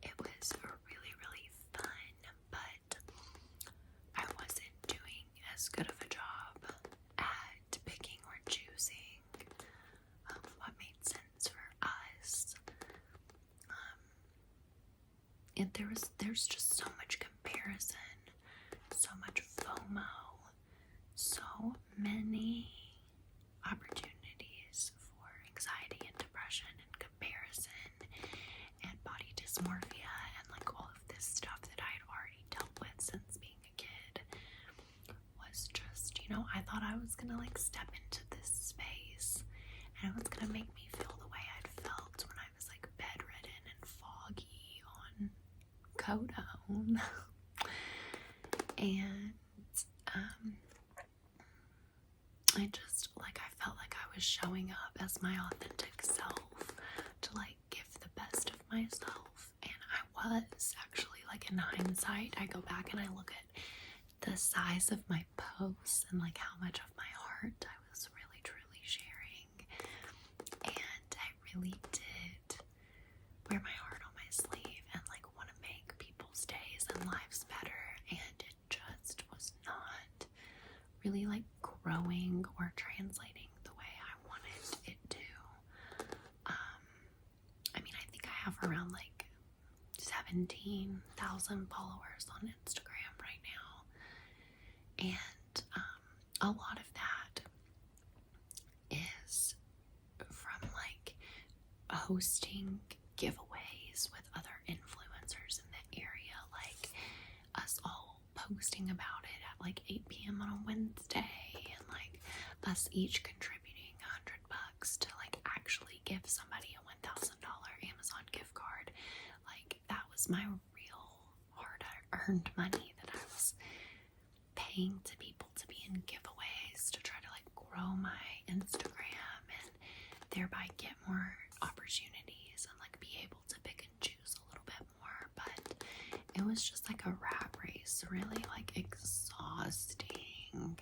It was really, really fun, but I wasn't doing as good of a job at picking or choosing what made sense for us there's just so much comparison, so much FOMO, so many opportunities for anxiety and depression and comparison and body dysmorphia and like all of this stuff that I had already dealt with since being a kid was just, I thought I was gonna like step into this space and it was gonna make me feel the way I'd felt when I was like bedridden and foggy on Codone. And I felt like I was showing up as my authentic self to like give the best of myself, and I was actually, like, in hindsight, I go back and I look at the size of my posts and like how much of my heart I was really truly sharing, and I really did wear my heart on my sleeve and like want to make people's days and lives better, and it just was not really like growing or translating the way I wanted it to. I think I have around like 17,000 followers on Instagram right now, and a lot of that is from like hosting giveaways with other influencers in the area, like us all posting about it at like 8 p.m. on a Wednesday, and like us each contributing $100 to like actually give somebody a $1,000 Amazon gift card. Like, that was my real hard-earned money that I was paying to people to be in giveaways to try to like grow my Instagram and thereby get more opportunities and like be able to pick and choose a little bit more. But it was just like a rat race, really like exhausting, and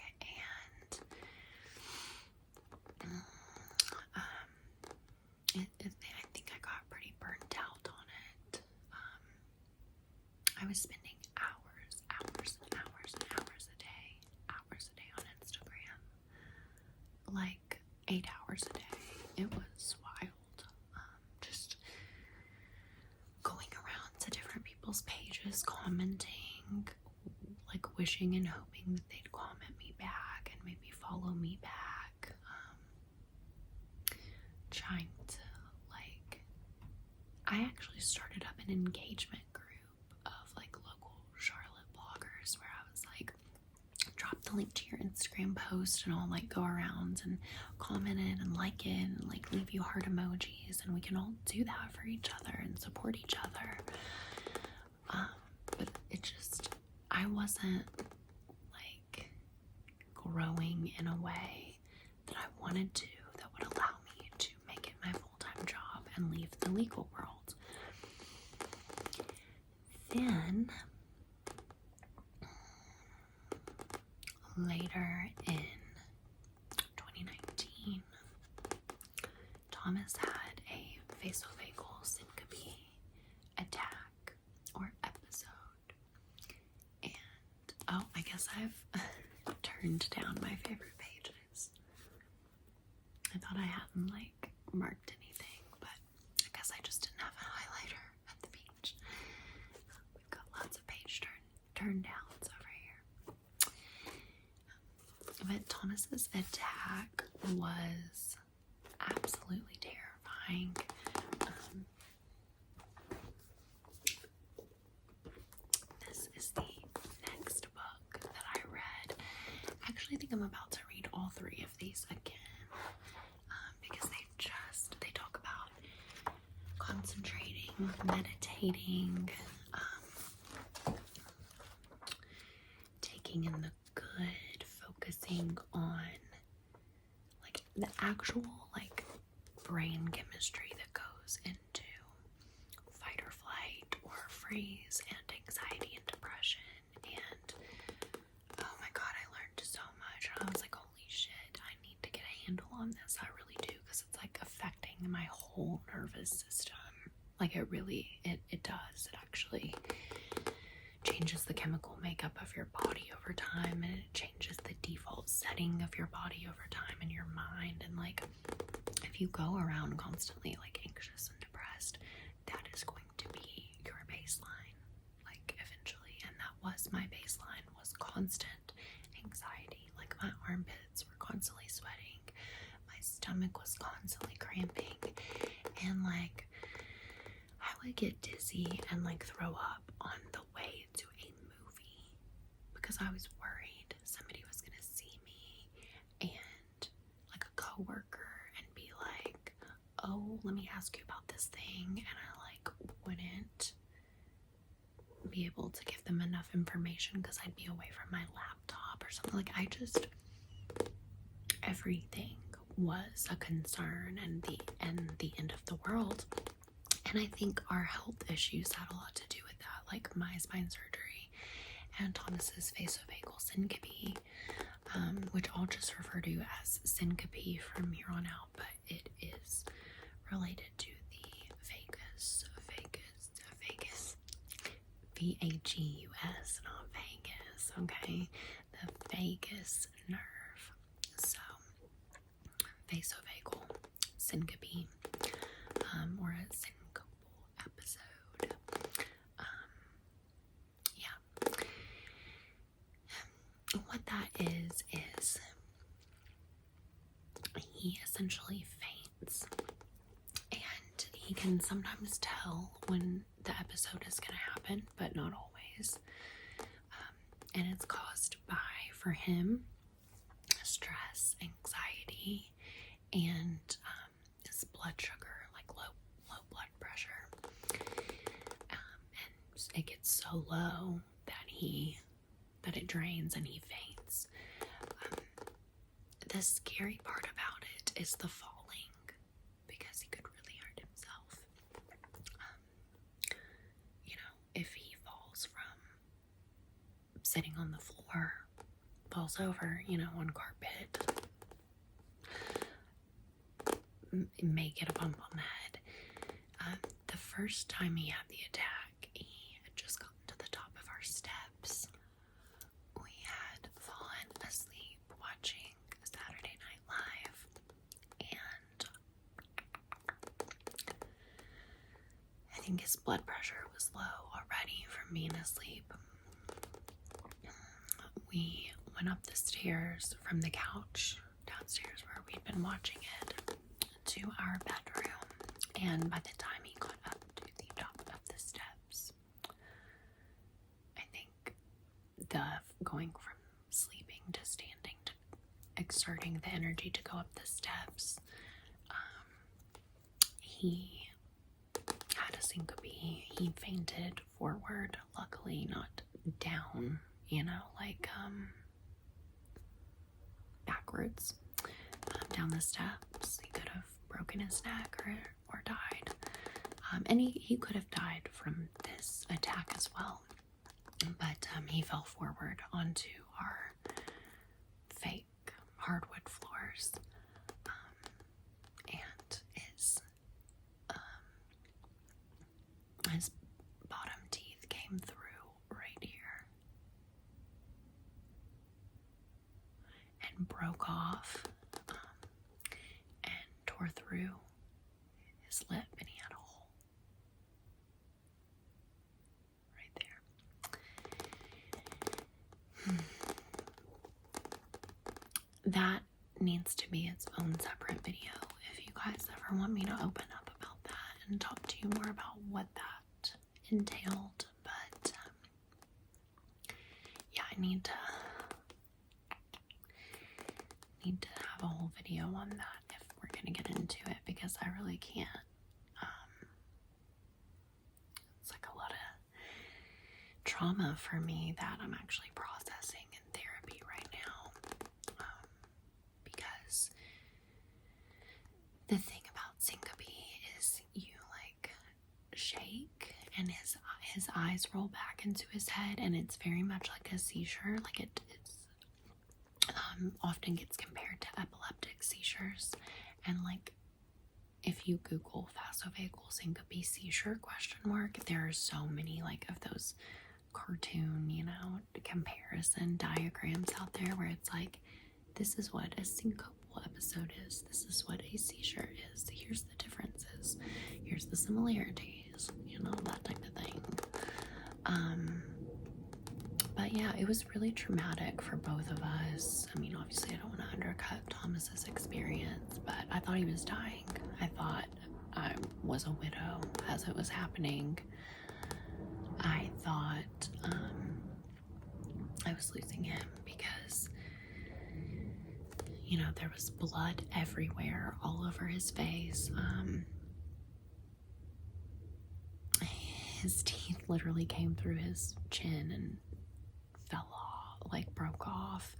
I think I got pretty burnt out on it. I was spending hours and hours a day on Instagram, like 8 hours a day. It was wild. Just going around to different people's pages, commenting, like wishing and hoping that they'd comment me back and maybe follow me back. Trying to like, I actually started up an engagement group of like local Charlotte bloggers where I was like, drop the link to your Instagram post and I'll like go around and comment it and like it and like leave you heart emojis, and we can all do that for each other and support each other. But it just, I wasn't like growing in a way that I wanted to, that would allow me to make it my full-time job and leave the legal world. Then later in 2019, Thomas had a vasovagal syncope attack or episode, and I guess I've turned down my favorite pages. I thought I hadn't like marked anything, but I guess I just didn't have a highlighter at the beach. We've got lots of page turn downs over here. But Thomas's attack was absolutely terrifying. This is the next book that I read. I actually think I'm about to read all three of these again, because they talk about concentrating, meditating, taking in the good, focusing on like the actual like brain chemistry that goes into fight or flight or freeze and anxiety and depression. And oh my god, I learned so much. I was like, holy shit, I need to get a handle on this. I really do, because it's like affecting my whole nervous system. Like it does. It actually changes the chemical makeup of your body over time, and it changes the default setting of your body over time and your mind. And like, if you go around constantly like anxious and depressed, that is going to be your baseline. my baseline was constant anxiety. Like my armpits were constantly sweating, my stomach was constantly cramping, and like I would get dizzy and like throw up on the way to a movie because I was worried somebody was gonna see me and like a coworker and be like, oh, let me ask you about this thing, and I like wouldn't be able to give them enough information because I'd be away from my laptop or something. Like everything was a concern and the end of the world. And I think our health issues had a lot to do with that, like my spine surgery and Thomas's vasovagal syncope, which I'll just refer to as syncope from here on out, but it is related to the vagus, V-A-G-U-S, not Vegas, okay? The vagus nerve. So, vasovagal syncope, or a syncopal episode. Yeah. What that is he essentially faints, and he can sometimes tell when the episode is going to happen, but not always. And it's caused by, for him, stress, anxiety, and his blood sugar, like low blood pressure. And it gets so low that it drains and he faints. The scary part about it is the falling, because he could really hurt himself. If he falls from sitting on the floor, falls over, on carpet, may get a bump on the head. The first time he had the attack, he had just gotten to the top of our steps. We had fallen asleep watching Saturday Night Live, and I think his blood pressure was low already from being asleep. We went up the stairs from the couch downstairs where we'd been watching it to our bedroom, and by the time he got up to the top of the steps, I think going from sleeping to standing to exerting the energy to go up the steps, he had a syncope. He fainted forward, luckily not down, backwards down the steps. He could have broken his neck or died. And he could have died from this attack as well. But he fell forward onto our fake hardwood floors. And his bottom teeth came through right here and broke off and tore through his lip, and he had a hole right there. That needs to be its own separate video if you guys ever want me to open up about that and talk to you more about what that entailed. But yeah, I need to have a whole video on that if we're gonna get into it, because I really can't. It's like a lot of trauma for me that I'm actually processing in therapy right now. Because the thing about syncope is you like shake and his eyes roll back into his head, and it's very much like a seizure. Like it's often gets compared to epileptic seizures, and like if you Google vasovagal syncope seizure ? There are so many like of those cartoon, comparison diagrams out there where it's like, this is what a syncopal episode is, this is what a seizure is, here's the differences, here's the similarities, that type of thing. But But yeah, it was really traumatic for both of us. I mean, obviously I don't want to undercut Thomas's experience, but I thought he was dying. I thought I was a widow as it was happening. I thought I was losing him because, you know, there was blood everywhere, all over his face. His teeth literally came through his chin and fell off, like broke off.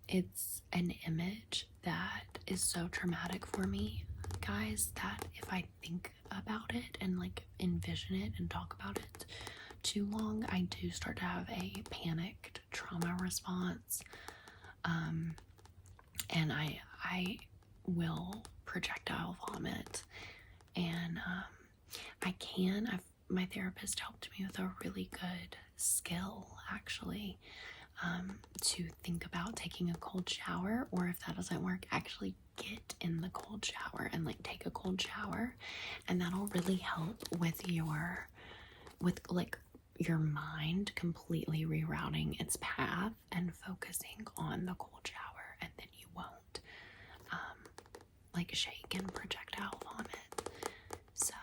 It's an image that is so traumatic for me, guys, that if I think about it and like envision it and talk about it too long, I do start to have a panicked trauma response. And I will projectile vomit. And my therapist helped me with a really good skill, actually, to think about taking a cold shower, or if that doesn't work, actually get in the cold shower and like take a cold shower, and that'll really help with your mind completely rerouting its path and focusing on the cold shower, and then you won't like shake and projectile vomit. So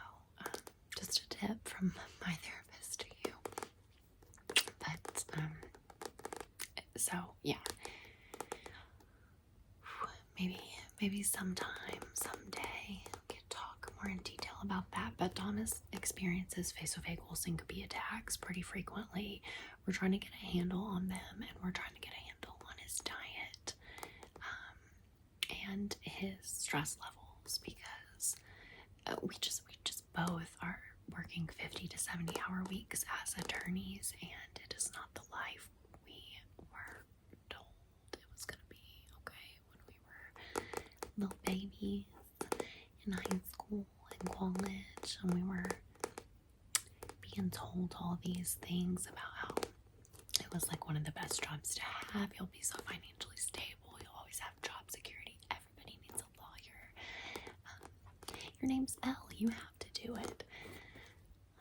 just a tip from my therapist to you. But so yeah, maybe sometime, someday, we could talk more in detail about that. But Thomas experiences vasovagal syncope attacks pretty frequently. We're trying to get a handle on them, and we're trying to get a handle on his diet and his stress levels, because we just both are working 50 to 70-hour weeks as attorneys, and it is not the life we were told it was going to be, okay, when we were little babies in high school and college, and we were being told all these things about how it was like one of the best jobs to have. You'll be so financially stable, you'll always have job security, everybody needs a lawyer, your name's Elle, you have to do it.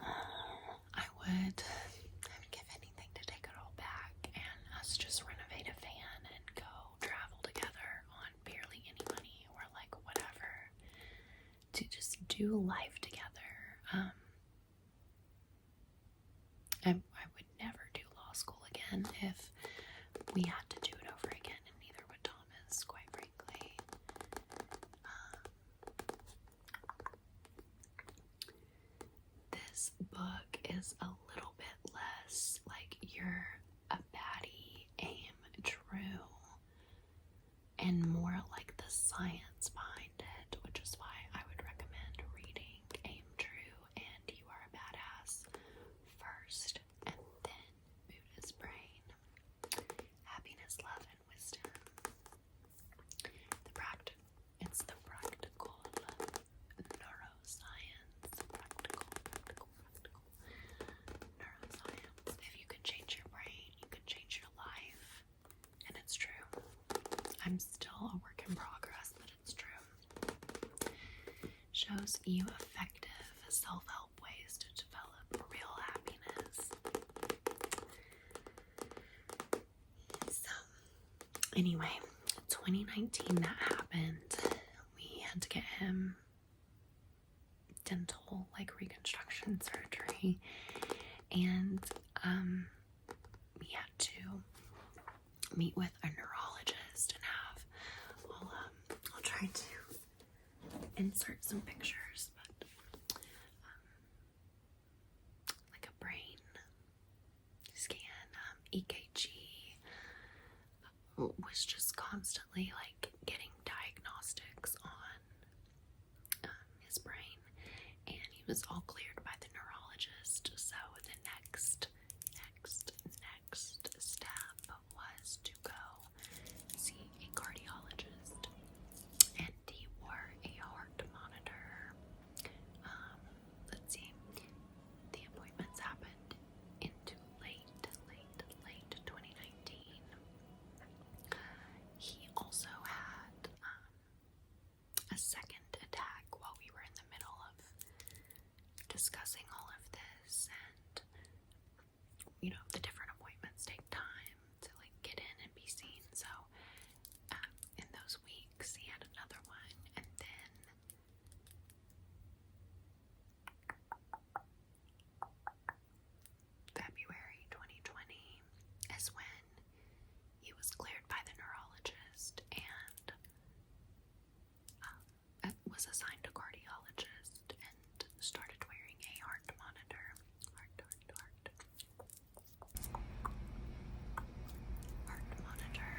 I would give anything to take it all back and us just renovate a van and go travel together on barely any money, or like whatever, to just do life together. I would never do law school again if we had to do it over again, and neither would Thomas, quite frankly. This book is a little bit less like you're a baddie, aim true, and more like the science behind it, which is why I would recommend reading Aim True and You Are a Badass first, and then Buddha's Brain, Happiness, Love, and Wisdom. It's the practical neuroscience. Practical neuroscience. If you could change your brain, you could change your life. And it's true. I'm still a work in progress, but it's true. Shows you effective self-help ways to develop real happiness. So, anyway, 2019 that happened. We had to get him dental, like reconstruction surgery, and we had to meet with a neurologist and have, I'll try to insert some pictures, but like a brain scan, EKG, was just constantly like getting diagnostics on his brain, and he was all cleared by the neurologist. So the next step was to go see a cardiologist, and he wore a heart monitor. Let's see, the appointments happened into late 2019. He also had a second attack while we were in the middle of discussing all of this, and the different appointments take time to like get in and be seen. So in those weeks he had another one, and then February 2020 is when he was cleared by the neurologist and was assigned a cardiologist and started wearing a heart monitor. Heart monitor.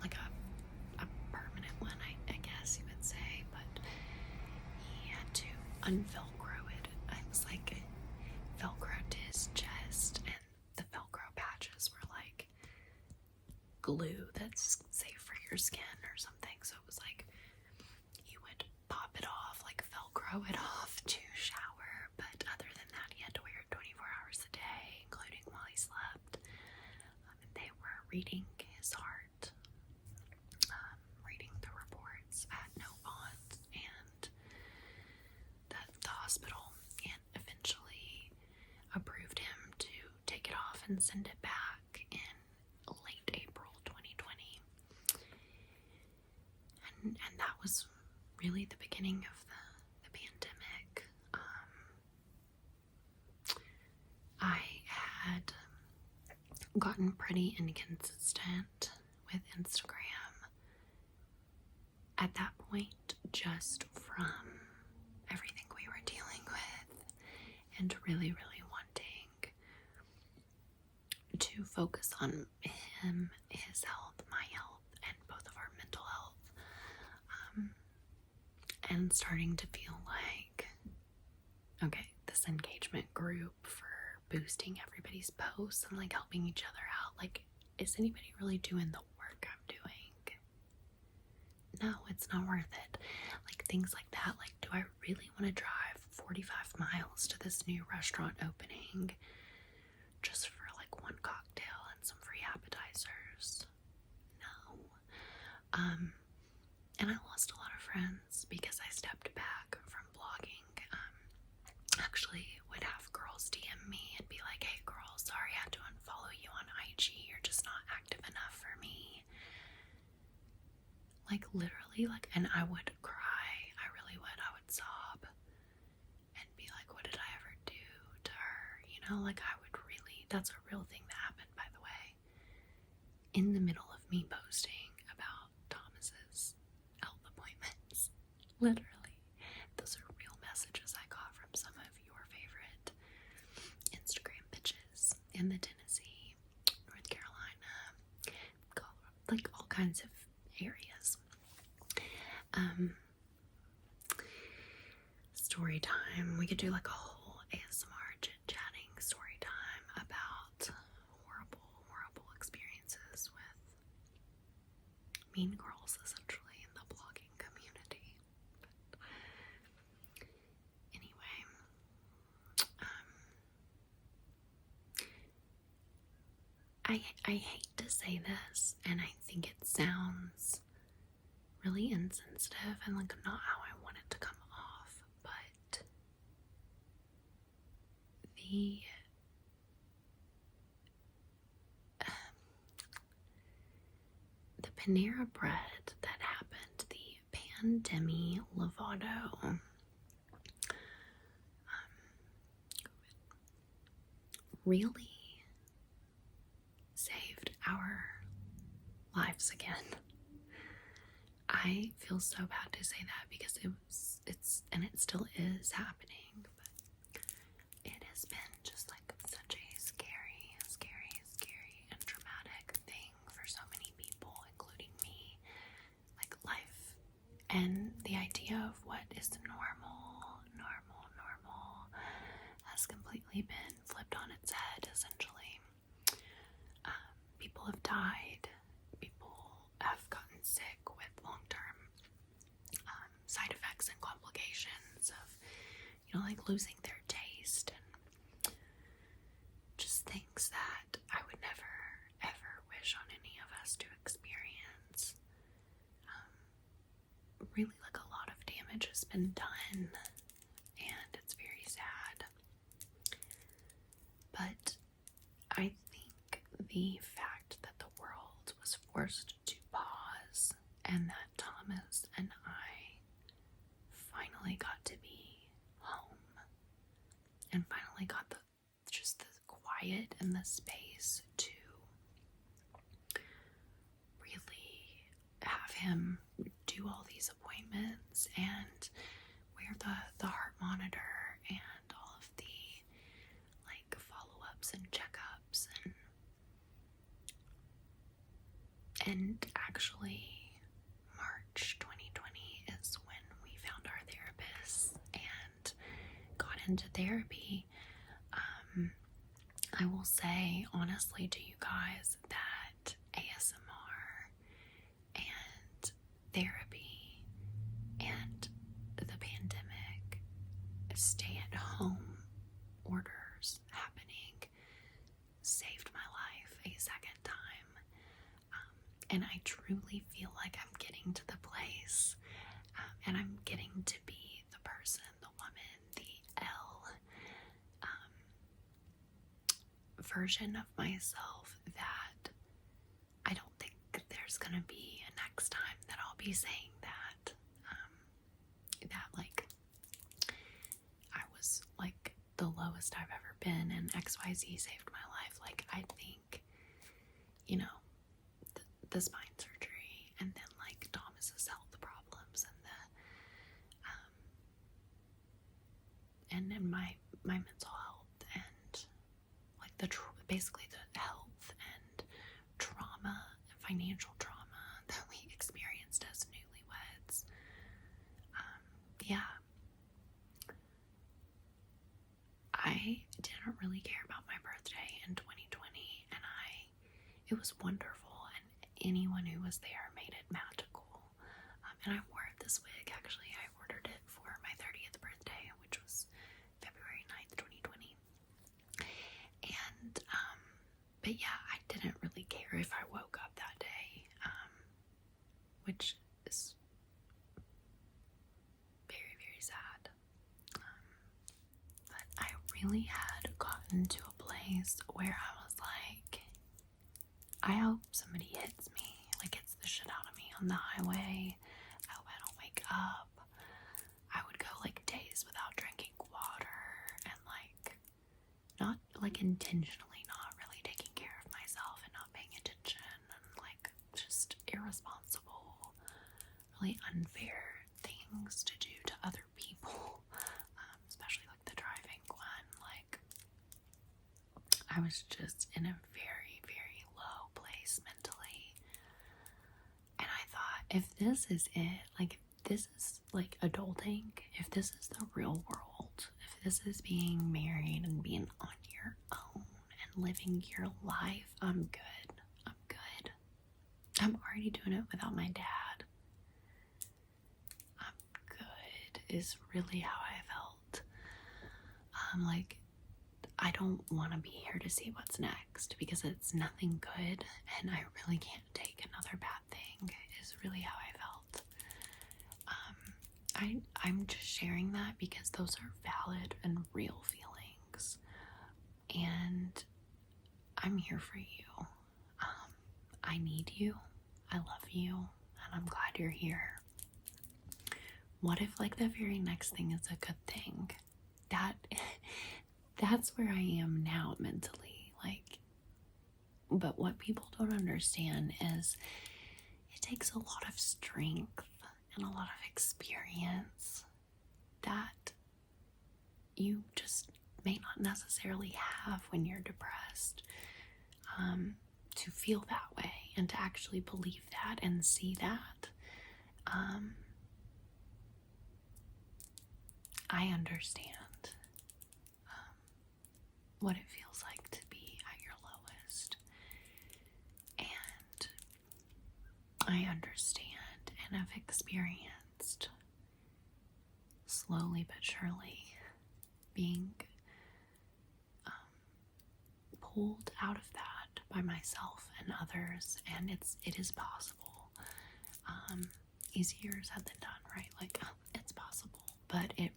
Like a permanent one, I guess you would say, but he had to unvelcro it. It was like Velcro to his chest, and the Velcro patches were like glue that's safe for your skin or something. So it was like he would pop it off, like Velcro it off to shower, but other than that he had to wear it 24 hours a day, including while he slept. They were reading his heart, reading the reports at no bond, and the hospital, and eventually approved him to take it off and send it back in late April 2020. And that was really the beginning of the pandemic. I had gotten pretty inconsistent with Instagram at that point, just from everything we were dealing with, and really wanting to focus on him, his health, my health, and both of our mental health, and starting to feel like, okay, this engagement group for boosting everybody's posts and like helping each other out, like, is anybody really doing the work I'm doing? No, it's not worth it. Like, things like that, like, do I really want to drive 45 miles to this new restaurant opening just for like one cocktail and some free appetizers? No. And I lost a lot of friends because I stepped back from blogging. Actually would have girls DM me and be like, hey girl, sorry I had to unfollow you on IG, you're just not active enough for me. Like, literally, like, and I would cry. I really would. I would sob and be like, what did I ever do to her? Like, I would really, that's a real thing that happened, by the way, in the middle of me posting about Thomas's health appointments. Literally. Those are real messages I got from some of your favorite Instagram bitches in the Tennessee, North Carolina, like all kinds of areas. Story time. We could do like a whole ASMR chit-chatting story time about horrible experiences with mean girls, essentially, in the blogging community. But anyway, I hate to say this, and I think it sounds really insensitive and like not how I want it to come off, but the Panera bread that happened, the Pandemi Lovato, really saved our lives again. I feel so bad to say that because it still is happening, but it has been just like such a scary and traumatic thing for so many people, including me. Like, life and the idea of what is normal has completely been flipped on its head, essentially. People have died. People have gotten sick with long-term side effects and complications of, like losing their taste, and just things that I would never, ever wish on any of us to experience. Really, like, a lot of damage has been done, and the fact that the world was forced to pause and that Thomas and I finally got to be home and finally got the quiet and the space to really have him do all these appointments and wear the heart monitor and all of the like follow-ups and checkups and actually March 2020 is when we found our therapist and got into therapy. I will say honestly to you guys that ASMR and therapy and the pandemic, stay-at-home orders happening, saved my life a second time. And I truly feel like I'm getting to the place and I'm getting to be the person, the woman, the L version of myself that I don't think there's gonna be a next time that I'll be saying that like I was like the lowest I've ever been and XYZ saved my life. Like I think, you know, the spine surgery and then like Thomas's health problems and then my mental health and like basically the health and trauma, financial trauma that we experienced as newlyweds. Yeah. I didn't really care about my birthday in 2020 and it was wonderful and anyone who was there made it magical. And I wore this wig, actually, I ordered it for my 30th birthday, which was February 9th, 2020. And, but yeah, I didn't really care if I woke up that day, which is very, very sad. But I really had gotten to a place where I was like, I hope somebody hits me, like hits the shit out of me on the highway. I hope I don't wake up. I would go like days without drinking water and like not like intentionally not really taking care of myself and not paying attention and like just irresponsible, really unfair things to do to other people, especially like the driving one. Like I was just in a very, very low place mentally. And I thought, if this is it, like if this is like adulting, if this is the real world, if this is being married and being on your own and living your life, I'm good. I'm good. I'm already doing it without my dad. I'm good is really how I felt. Like I don't want to be here to see what's next because it's nothing good and I really can't take another bad thing is really how I felt. I'm just sharing that because those are valid and real feelings and I'm here for you. I need you. I love you and I'm glad you're here. What if like the very next thing is a good thing? That's where I am now mentally, like, but what people don't understand is it takes a lot of strength and a lot of experience that you just may not necessarily have when you're depressed, to feel that way and to actually believe that and see that. I understand what it feels like to be at your lowest, and I understand and have experienced slowly but surely being pulled out of that by myself and others, and it is possible. Easier said than done, right? Like it's possible, but it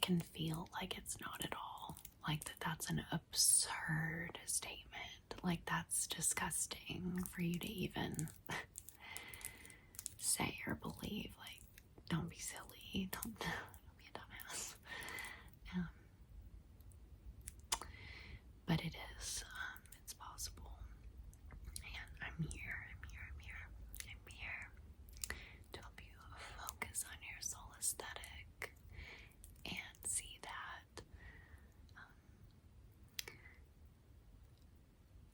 can feel like it's not at all. Like that's an absurd statement. Like, that's disgusting for you to even say or believe. Like, don't be silly. Don't be a dumbass. But it is. It's possible. And I'm here to help you focus on your soul aesthetic and see that.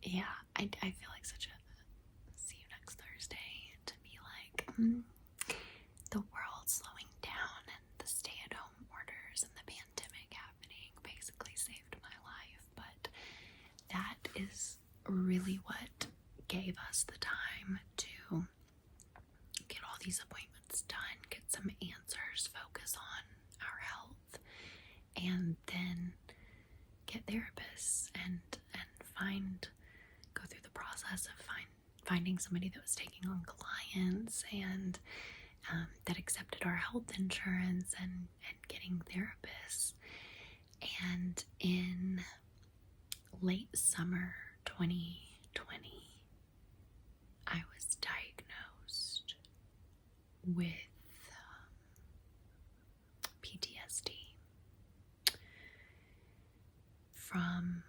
Yeah, I feel like such a see you next Thursday to be like, the world's slowing down and the stay-at-home orders and the pandemic happening basically saved my life. But that is really what gave us the time to get all these appointments done, get some answers, focus on our health, and then get therapists and go through the process of finding somebody that was taking on clients and that accepted our health insurance and getting therapists. And in late summer 2020, I was diagnosed with PTSD from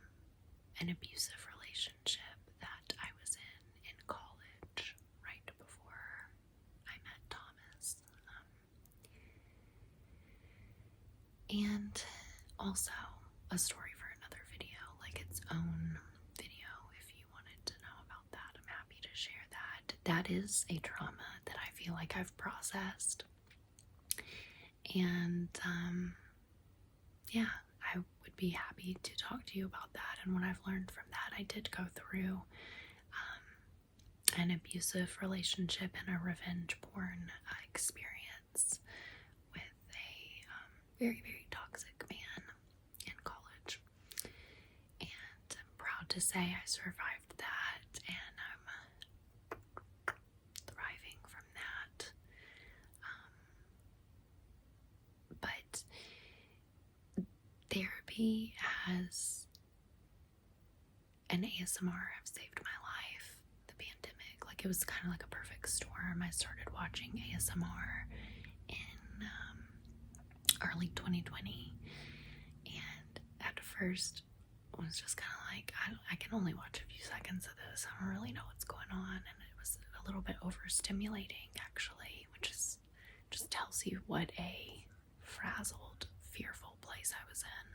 an abusive relationship that I was in college right before I met Thomas. And also a story for another video, like its own video. If you wanted to know about that, I'm happy to share that. That is a trauma that I feel like I've processed. And yeah, I would be happy to talk to you about that and what I've learned from that. I did go through an abusive relationship and a revenge porn experience with a very, very toxic man in college. And I'm proud to say I survived that, and I'm thriving from that. But therapy has and ASMR have saved my life. The pandemic, like, it was kind of like a perfect storm. I started watching ASMR in early 2020, and at first it was just kind of like, I can only watch a few seconds of this. I don't really know what's going on, and it was a little bit overstimulating, actually, which is just tells you what a frazzled, fearful place I was in.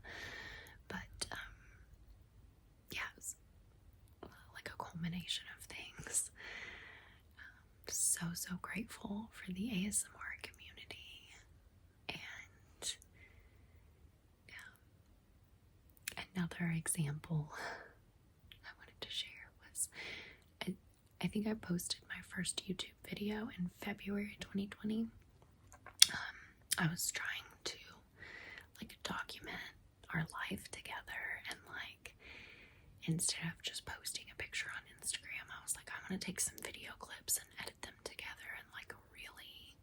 But yeah, it was like a culmination of things. So grateful for the ASMR community. And another example I wanted to share was, I think I posted my first YouTube video in February 2020. I was trying to document our life together, and instead of just posting a picture on Instagram, I was like, I want to take some video clips and edit them together and really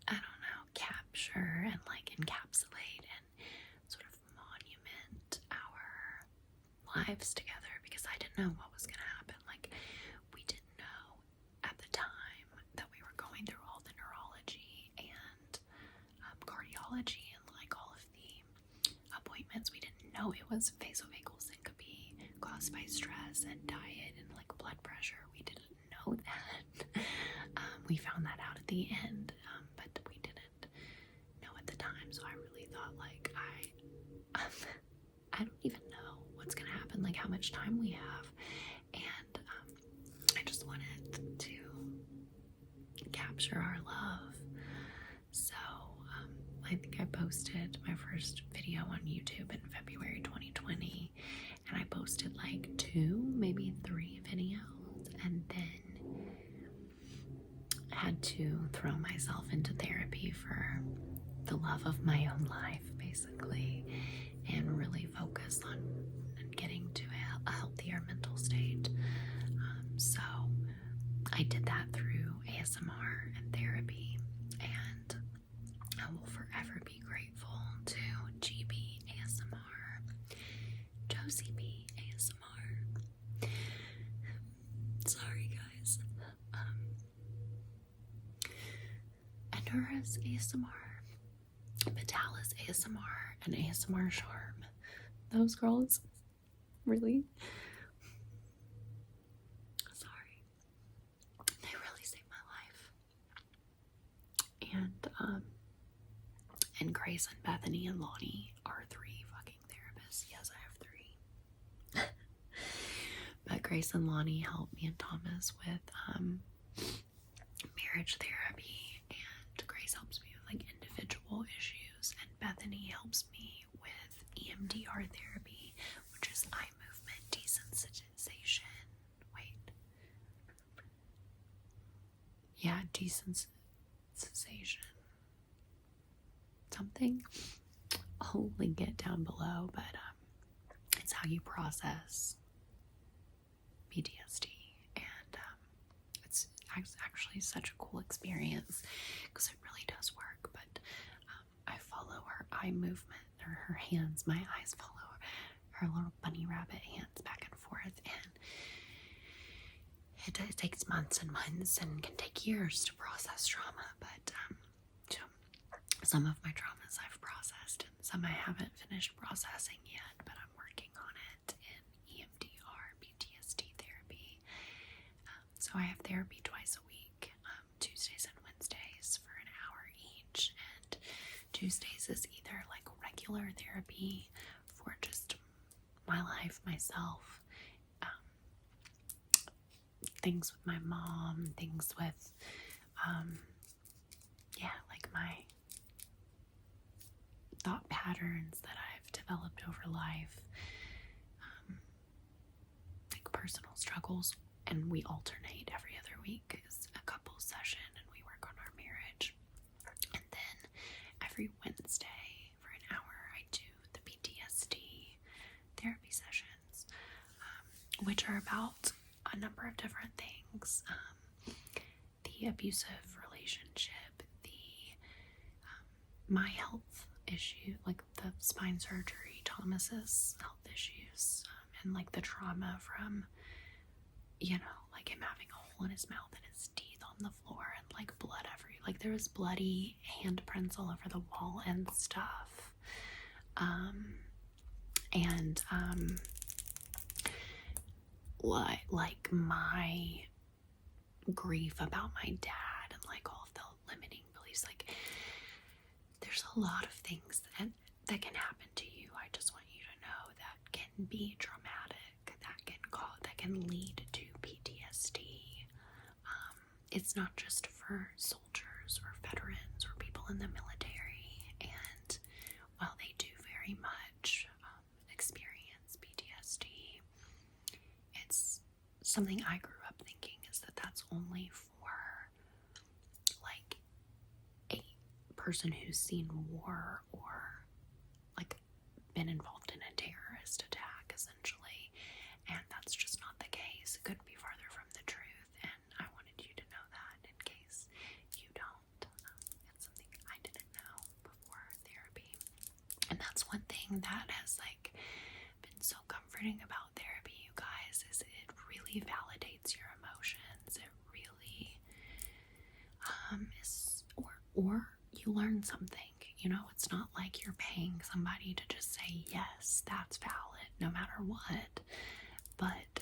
I don't know, capture and encapsulate and sort of monument our lives together, because I didn't know what was going to happen. We didn't know at the time that we were going through all the neurology and cardiology and all of the appointments. We didn't know it was vasovagal syncope caused by stress and diet and blood pressure. We didn't know that. We found that out at the end, but we didn't know at the time. So I really thought I don't even know what's gonna happen, how much time we have, and I just wanted to capture our love. So I think I posted my first video on YouTube in February 2020, and I posted 2, maybe 3 videos, and then I had to throw myself into therapy for the love of my own life, basically, and really focus on getting to a healthier mental state. So I did that through ASMR and therapy, and I will forever be grateful to GB ASMR OCB ASMR. Sorry, guys. Anura's ASMR, Vitalis ASMR, and ASMR Charm. Those girls, really? Sorry. They really saved my life. And Grace and Bethany and Lonnie are 3 fucking therapists. Yes, I have 3. But Grace and Lonnie help me and Thomas with marriage therapy, and Grace helps me with like individual issues, and Bethany helps me with EMDR therapy, which is eye movement desensitization. Wait. Yeah, desensitization. Something. I'll link it down below, but it's how you process PTSD, and it's actually such a cool experience because it really does work. But I follow her eye movement, or her hands. My eyes follow her little bunny rabbit hands back and forth, and it takes months and months and can take years to process trauma. But so some of my traumas I've processed, and some I haven't finished processing yet, but I'm working on it in EMDR, PTSD therapy. So I have therapy twice a week, Tuesdays and Wednesdays for an hour each, and Tuesdays is either like regular therapy for just my life, myself, things with my mom, things with, like my thought patterns that I've developed over life, like personal struggles, and we alternate every other week is a couples session, and we work on our marriage. And then every Wednesday for an hour I do the PTSD therapy sessions, which are about a number of different things. The abusive relationship, my health issue, like the spine surgery, Thomas's health issues, and like the trauma from, like him having a hole in his mouth and his teeth on the floor, and like blood like there was bloody handprints all over the wall and stuff. Like my grief about my dad, and like all of the limiting beliefs, like there's a lot of things that can happen to you. I just want you to know that can be traumatic, that can lead to PTSD. It's not just for soldiers or veterans or people in the military, and while they do very much experience PTSD, it's something I grew up thinking is that that's only for like a person who's seen war or like been involved in a terrorist attack, essentially, and that's just not the case. It couldn't be farther from the truth, and I wanted you to know that in case you don't. It's something I didn't know before therapy, and that's one thing that has like been so comforting about therapy, you guys, is it really validates your emotions. It really is, or you learn something. It's not like you're paying somebody to just say yes, that's valid no matter what. But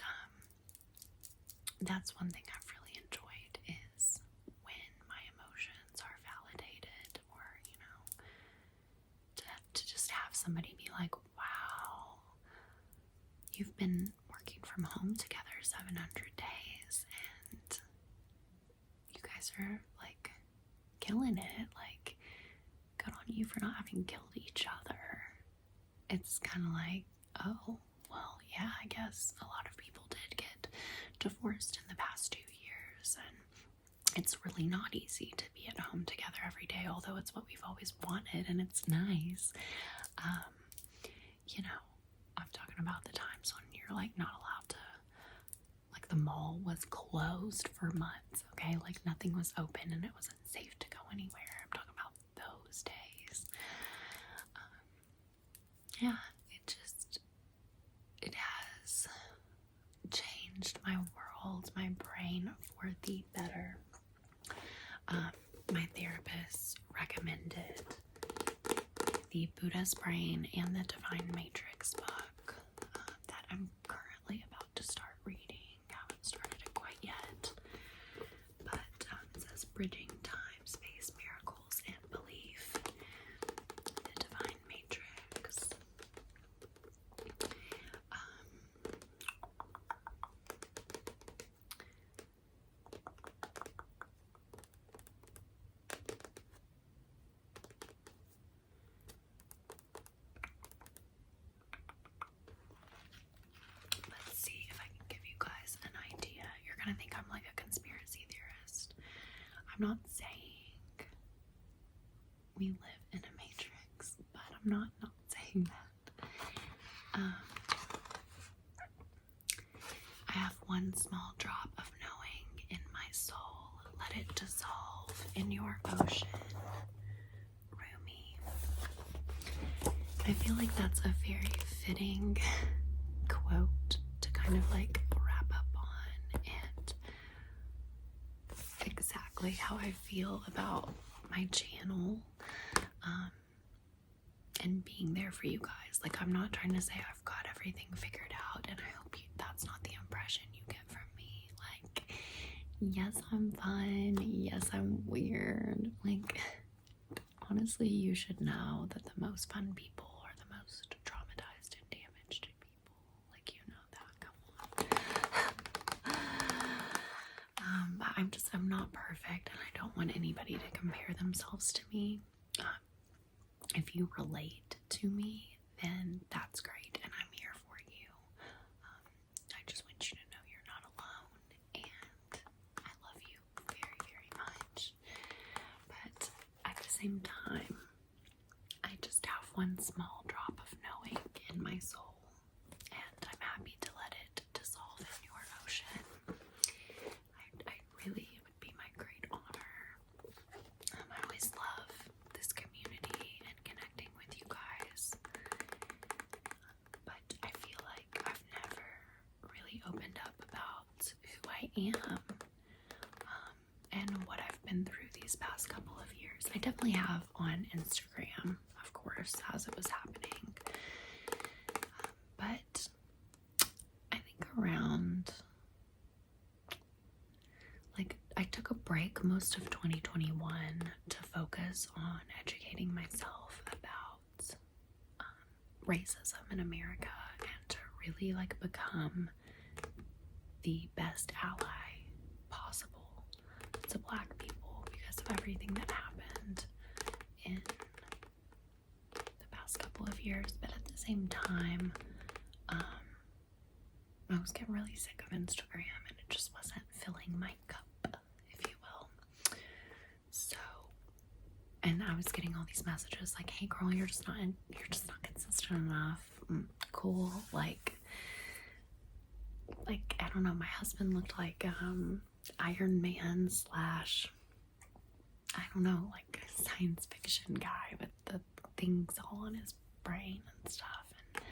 that's one thing I've really enjoyed, is when my emotions are validated, or to just have somebody be like, wow, you've been working from home together 700 days, and you guys are like killing it. Like, good on you for not having killed each other. It's kind of like, oh, well, yeah, I guess a lot of people did get divorced in the past 2 years, and it's really not easy to be at home together every day, although it's what we've always wanted, and it's nice. I'm talking about the times when you're like not allowed to, like the mall was closed for months, okay? Like nothing was open and it wasn't safe to go anywhere. I'm talking about those days. my world, my brain for the better. My therapist recommended the Buddha's Brain and the Divine Matrix book that I'm currently about to start reading. Haven't started it quite yet, but it says Bridging Time, Space, Miracles, and Belief. The Divine Matrix. Let's see if I can give you guys an idea. You're gonna think I'm like a conspiracy theorist. I'm not saying we live in a matrix, but I'm not saying that. I have one small drop of knowing in my soul. Let it dissolve in your ocean. Rumi. I feel like that's a very fitting quote to kind of like wrap up on, and exactly how I feel about my channel, and being there for you guys. Like, I'm not trying to say I've got everything figured out, and I hope that's not the impression you get from me. Like, yes, I'm fun, yes, I'm weird. Like, honestly, you should know that the most fun people are the most traumatized and damaged people. Like, you know that, come on. But I'm not perfect, and I don't want anybody to compare themselves to me. If you relate to me, then that's great, and I'm here for you. I just want you to know you're not alone, and I love you very, very much. But at the same time, I just have one small drop of knowing in my soul, and I'm happy to let it dissolve in your ocean. I really, it would be my great honor. I always love this community and connecting with you guys, but I feel like I've never really opened up about who I am, and what I've been through these past couple of years. I definitely have on Instagram, of course, as it was happening, but I think around, like, I took a break most of 2021 to focus on educating myself about racism in America, and to really like become the best ally possible to Black people because of everything that happened in the past couple of years. But at the same time, I was getting really sick of Instagram, and it just wasn't filling my cup, if you will. So, and I was getting all these messages like, "Hey girl, you're just not consistent enough." Cool. Like, I don't know, my husband looked like Iron Man / I don't know, like science fiction guy with the things all in his brain and stuff. And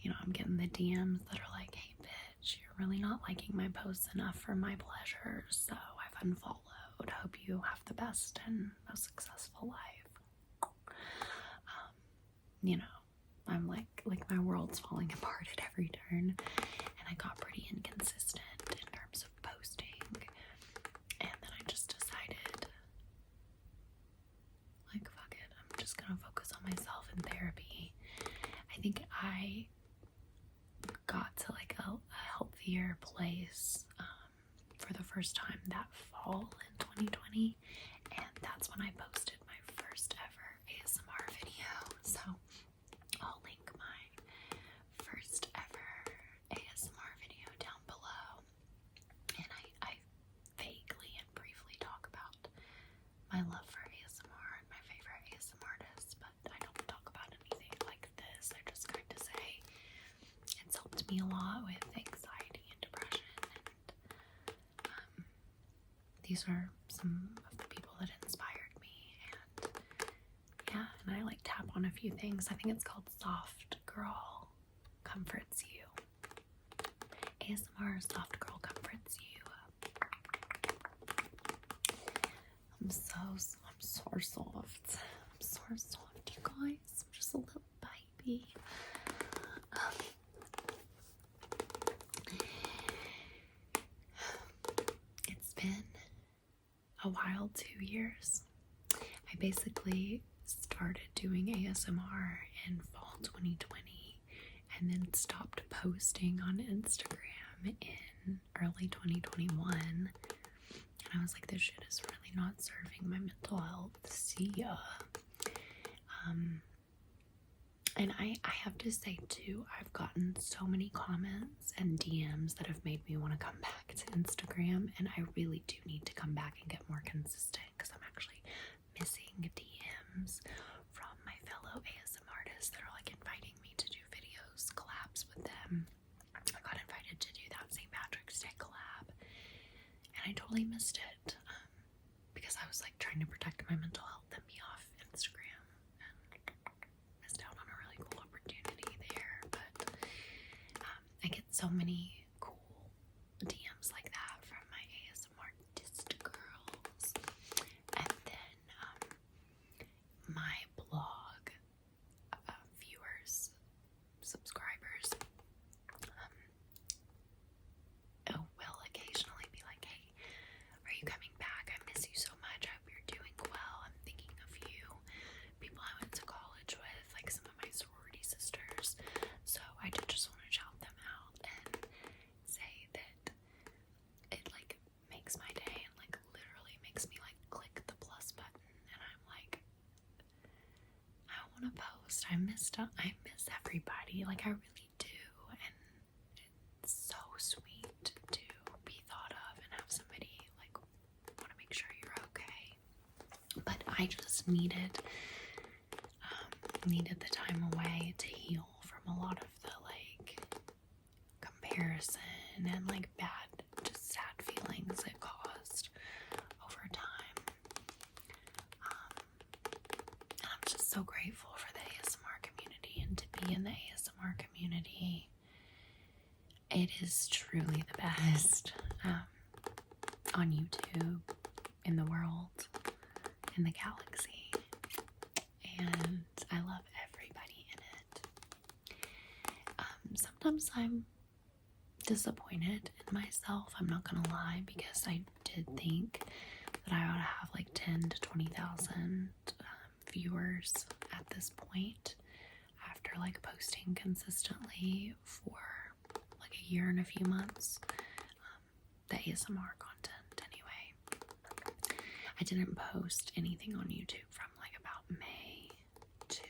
you know, I'm getting the DMs that are like, "Hey bitch, you're really not liking my posts enough for my pleasure, so I've unfollowed. Hope you have the best and most successful life." You know, I'm like my world's falling apart at every turn, and I got pretty inconsistent in terms of posting, and then I just decided, like, fuck it, I'm just gonna focus on myself and therapy. I think I got to like a healthier place for the first time that fall in 2020, and that's when I posted my first ever ASMR video. So I'll link my first ever ASMR video down below, and I vaguely and briefly talk about my love for ASMR and my favorite ASMR artists, but I don't talk about anything like this. I just kind of say it's helped me a lot with anxiety and depression, and these are some of the people that inspired me, and yeah, and I like tap on a few things. I think it's called Soft Girl Comforts You, ASMR soft girl comforts you. I'm so soft. I'm so soft, you guys. I'm just a little baby. It's been a while, 2 years. I basically started doing ASMR in fall 2020 and then stopped posting on Instagram in early 2021. And I was like, this shit is really not serving my mental health. See ya. And I have to say too, I've gotten so many comments and DMs that have made me want to come back to Instagram, and I really do need to come back and get more consistent because I'm actually missing DMs from my fellow ASMR artists that are like inviting me to do videos, collabs with them. I got invited to do that St. Patrick's Day collab, and I totally missed it because I was like trying to protect my mental health and be off Instagram. Missed out on a really cool opportunity there, but I get so many cool DMs like that from my ASMR artist girls. And then my blog viewers, subscribers will occasionally be like, hey, are you coming back? I miss you so much. I hope you're doing well. I'm thinking of you. People I went to college with, like some of my sorority sisters. So I did just want to shout them out and say that it like makes my day and like literally makes me like click the plus button, and I'm like, I want to post. I miss everybody. Like I really do, and it's so sweet to be thought of and have somebody like want to make sure you're okay. But I just needed the time away to heal from a lot of the like comparison and like bad, just sad feelings it caused over time. And I'm just so grateful for the ASMR community and to be in the ASMR community. It is truly the best on YouTube, in the world, in the galaxy. And I love everybody in it. Sometimes I'm disappointed in myself, I'm not gonna lie, because I did think that I ought to have like 10 to 20,000 viewers at this point after like posting consistently for like a year and a few months. The ASMR content anyway. I didn't post anything on YouTube from like about May to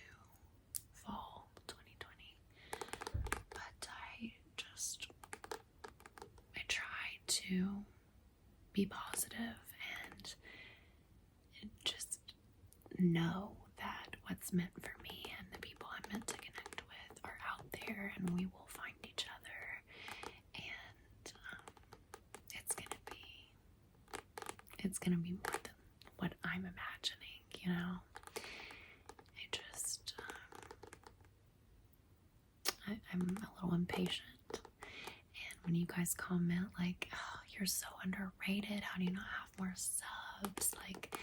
fall 2020, but I tried to be positive and just know that what's meant for me and the people I'm meant to connect with are out there, and we will find each other, and it's gonna be more than what I'm imagining, you know. I'm a little impatient, and when you guys comment like, oh, you're so underrated, how do you not have more subs, like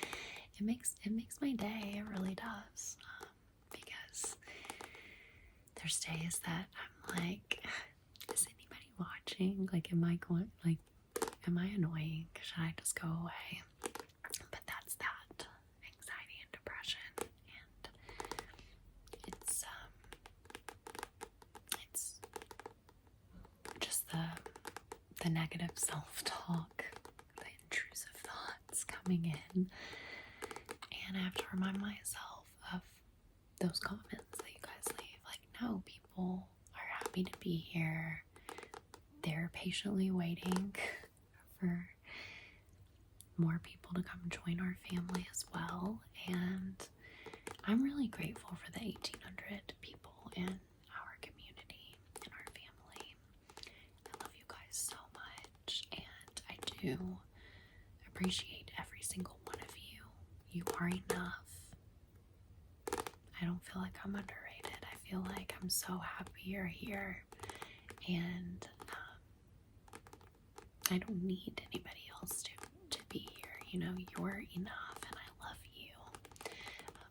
it makes my day. It really does, because there's days that I'm like, is anybody watching? Like, am I annoying? Should I just go away? But that's that anxiety and depression, and it's just the negative self-talk, the intrusive thoughts coming in, and I have to remind myself of those comments that you guys leave. Like, no, people are happy to be here. They're patiently waiting for more people to come join our family as well, and I'm really grateful for the 1,800 people in our community, in our family. I love you guys so much, and I do appreciate every single one of you. You are enough. I don't feel like I'm underrated. I feel like I'm so happy you're here, and I don't need anybody else to be here. You know, you're enough and I love you.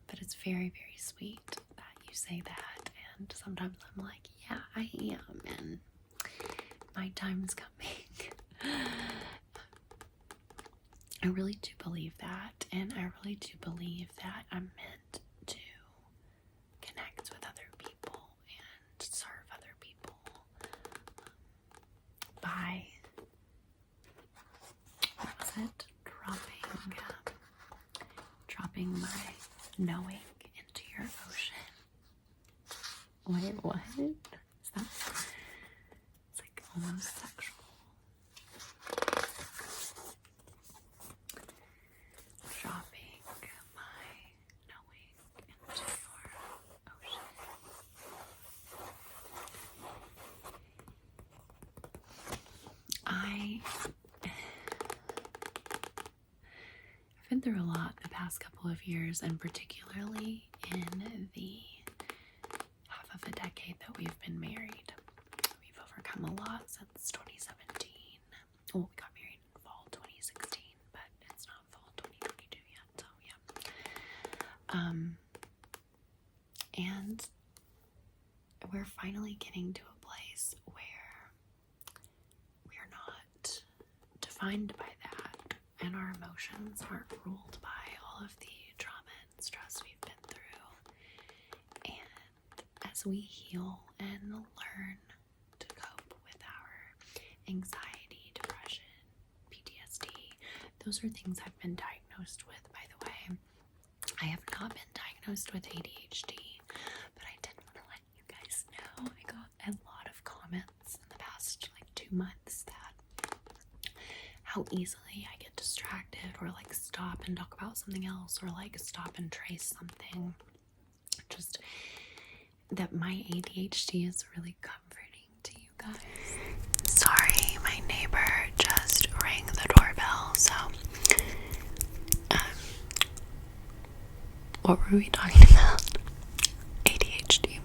But it's very, very sweet that you say that. And sometimes I'm like, yeah, I am. And my time is coming. I really do believe that. And I really do believe that I'm meant to connect with other people and serve other people by, what was it? Dropping my knowing into your ocean. Wait, what? Is that? It's like almost sexual. Dropping my knowing into your ocean. I've been through a lot the past couple of years, and particularly in the half of a decade that we've been married. We've overcome a lot since 2017. Well, we got married in fall 2016, but it's not fall 2022 yet, so yeah. And we're finally getting to a place where we're not defined by that, and our emotions aren't ruled by all of the trauma and stress we've been through. And as we heal and learn to cope with our anxiety, depression, PTSD, those are things I've been diagnosed with, by the way. I have not been diagnosed with ADHD, but I did want to let you guys know I got a lot of comments in the past 2 months that how easily I get distracted, or stop and talk about something else, or stop and trace something. Just that my ADHD is really comforting to you guys. Sorry, my neighbor just rang the doorbell, so what were we talking about? ADHD.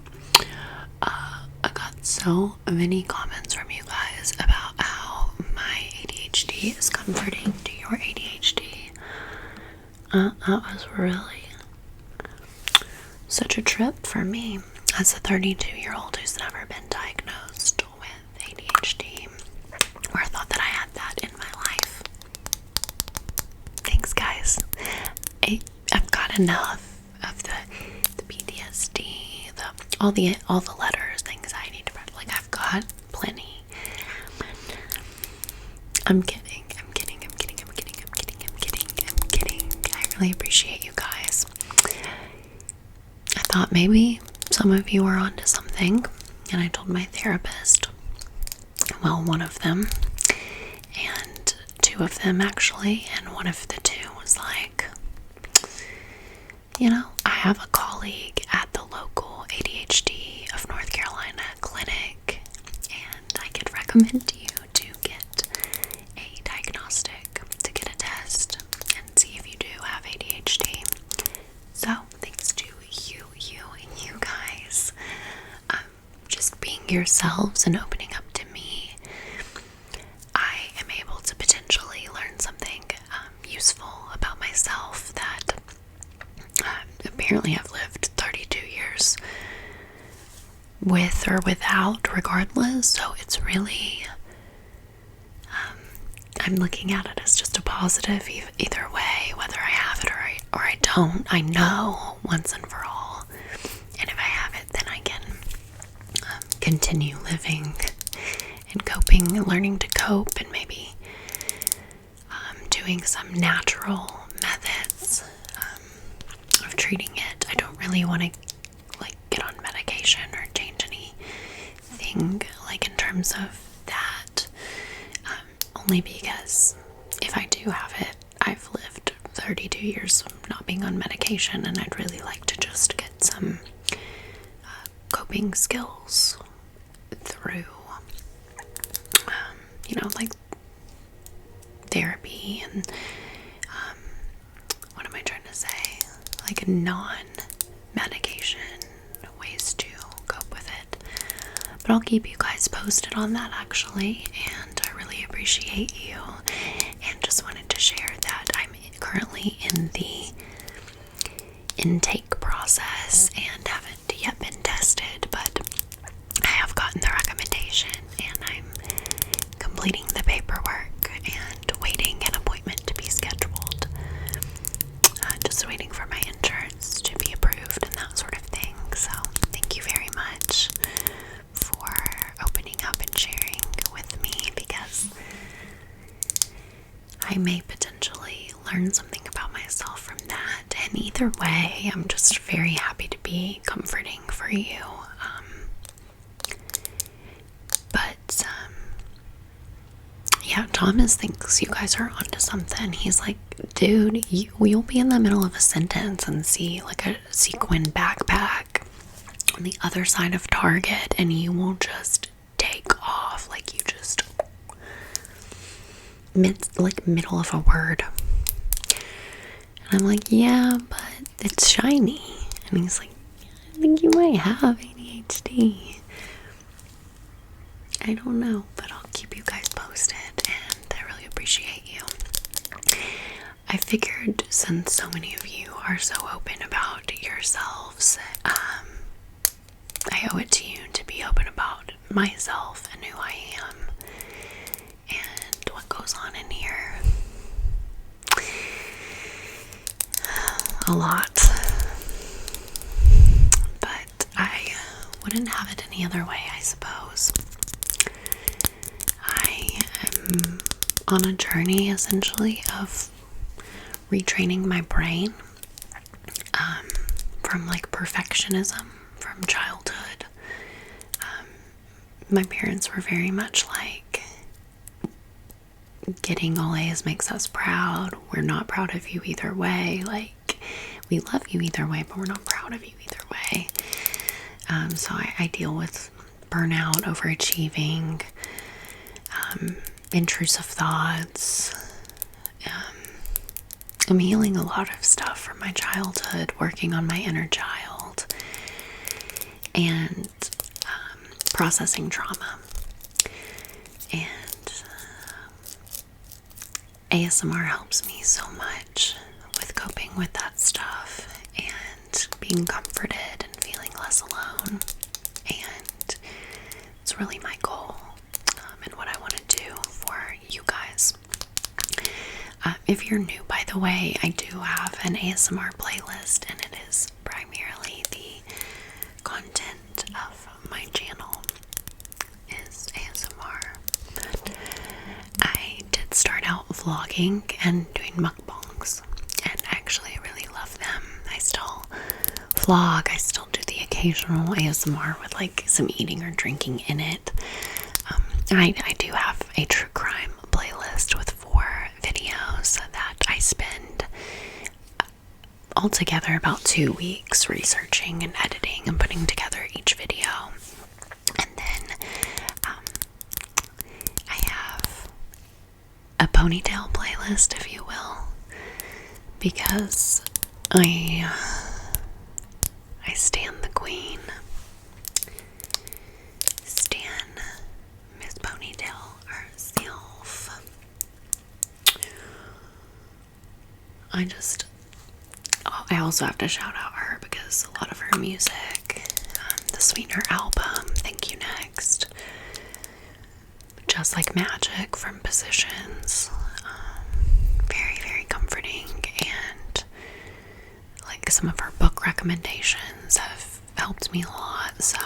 I got so many comments from you guys about how my ADHD is comforting to your ADHD. That was really such a trip for me as a 32-year-old who's never been diagnosed with ADHD, or thought that I had that in my life. Thanks, guys. I've got enough of the PTSD, all the letters, the anxiety, depression. I've got plenty. I'm kidding. I really appreciate you guys. I thought maybe some of you were onto something, and I told my therapist, well, one of them, and two of them actually, and one of the two was like, I have a colleague at the local ADHD of North Carolina clinic, and I could recommend you to get a diagnostic, to get a test, and see if you do have ADHD. So, thanks to you guys, just being yourselves and opening up to me, I am able to potentially learn something useful about myself that apparently I've lived 32 years with or without, regardless. So it's really, I'm looking at it as just a positive either way, whether I have it or I don't. I know once and for all, and if I have it, then I can continue living and coping and learning to cope, and maybe doing some natural methods of treating it. I don't really want to get on medication or change anything in terms of that, only because if I do have it, I've lived 32 years of not being on medication, and I'd really like to just get some coping skills through therapy and what am I trying to say, non-medication ways to cope with it. But I'll keep you guys posted on that, actually, and I really appreciate appreciate you, and just wanted to share that I'm currently in the intake process and haven't yet been tested, but I have gotten the recommendation and I'm completing the paperwork and waiting an appointment to be scheduled. Just waiting for my insurance to be approved and that sort of thing. So thank you very much for opening up and sharing with me, because I may potentially learn something about myself from that. And either way, I'm just very happy to be comforting for you. Yeah, Thomas thinks you guys are onto something. He's like, dude, you'll be in the middle of a sentence and see like a sequin backpack on the other side of Target, and you will just take off, like you just middle of a word. And I'm like, yeah, but it's shiny. And he's like, I think you might have ADHD. I don't know, but I'll keep you guys posted, and I really appreciate you. I figured since so many of you are so open about yourselves, I owe it to you to be open about myself and who I am and what goes on in here. A lot. But I wouldn't have it any other way, I suppose. I am on a journey, essentially, of retraining my brain from like perfectionism from childhood. My parents were very much like, getting all A's makes us proud. We're not proud of you either way. Like, we love you either way, but we're not proud of you either way. So I deal with burnout, overachieving, intrusive thoughts. I'm healing a lot of stuff from my childhood, working on my inner child, and processing trauma. And ASMR helps me so much with coping with that stuff and being comforted and feeling less alone. And it's really my goal, and what I want to do for you guys. If you're new, by the way, I do have an ASMR playlist, and it is primarily the content of my channel is ASMR. But I did start out vlogging and doing mukbangs, and actually I really love them. I still vlog, I still do the occasional ASMR with like some eating or drinking in it. I do have a true crime playlist with 4 videos that I spend altogether about 2 weeks researching and editing and putting together each video. And then I have a ponytail playlist, if you will, because I stan the queen. Stan Miss Ponytail herself. I also have to shout out her because a lot of her music, the Sweetener album, Thank You Next, Just Like Magic from Positions, very, very comforting, and like some of her book recommendations have helped me a lot. So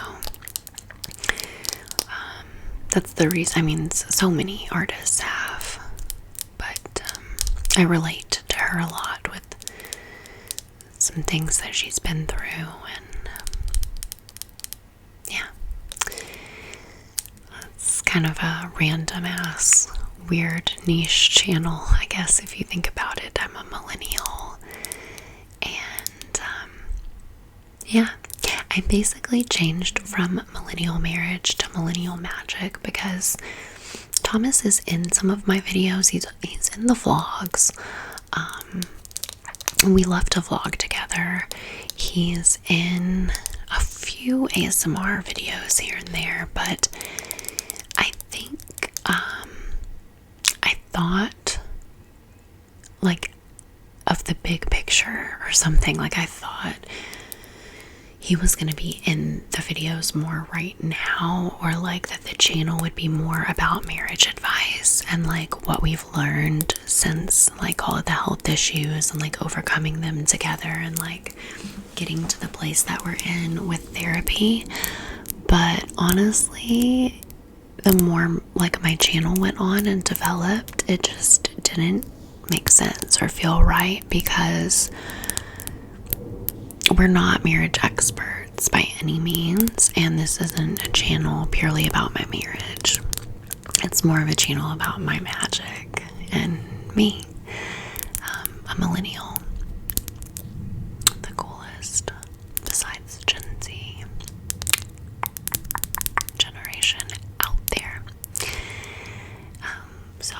that's the reason. I mean, so many artists have, but I relate to her a lot with some things that she's been through, and yeah, it's kind of a random ass weird niche channel, I guess, if you think about it. I'm a millennial, and yeah, I basically changed from millennial marriage to millennial magic because Thomas is in some of my videos. He's in the vlogs. We love to vlog together. He's in a few ASMR videos here and there, but I think thought, like, of the big picture or something. Like, I thought he was going to be in the videos more right now, or like that the channel would be more about marriage advice and like what we've learned since like all of the health issues and like overcoming them together and like getting to the place that we're in with therapy. But honestly, the more like my channel went on and developed, it just didn't make sense or feel right, because we're not marriage experts by any means, and this isn't a channel purely about my marriage. It's more of a channel about my magic and me. A millennial, the coolest besides Gen Z generation out there. So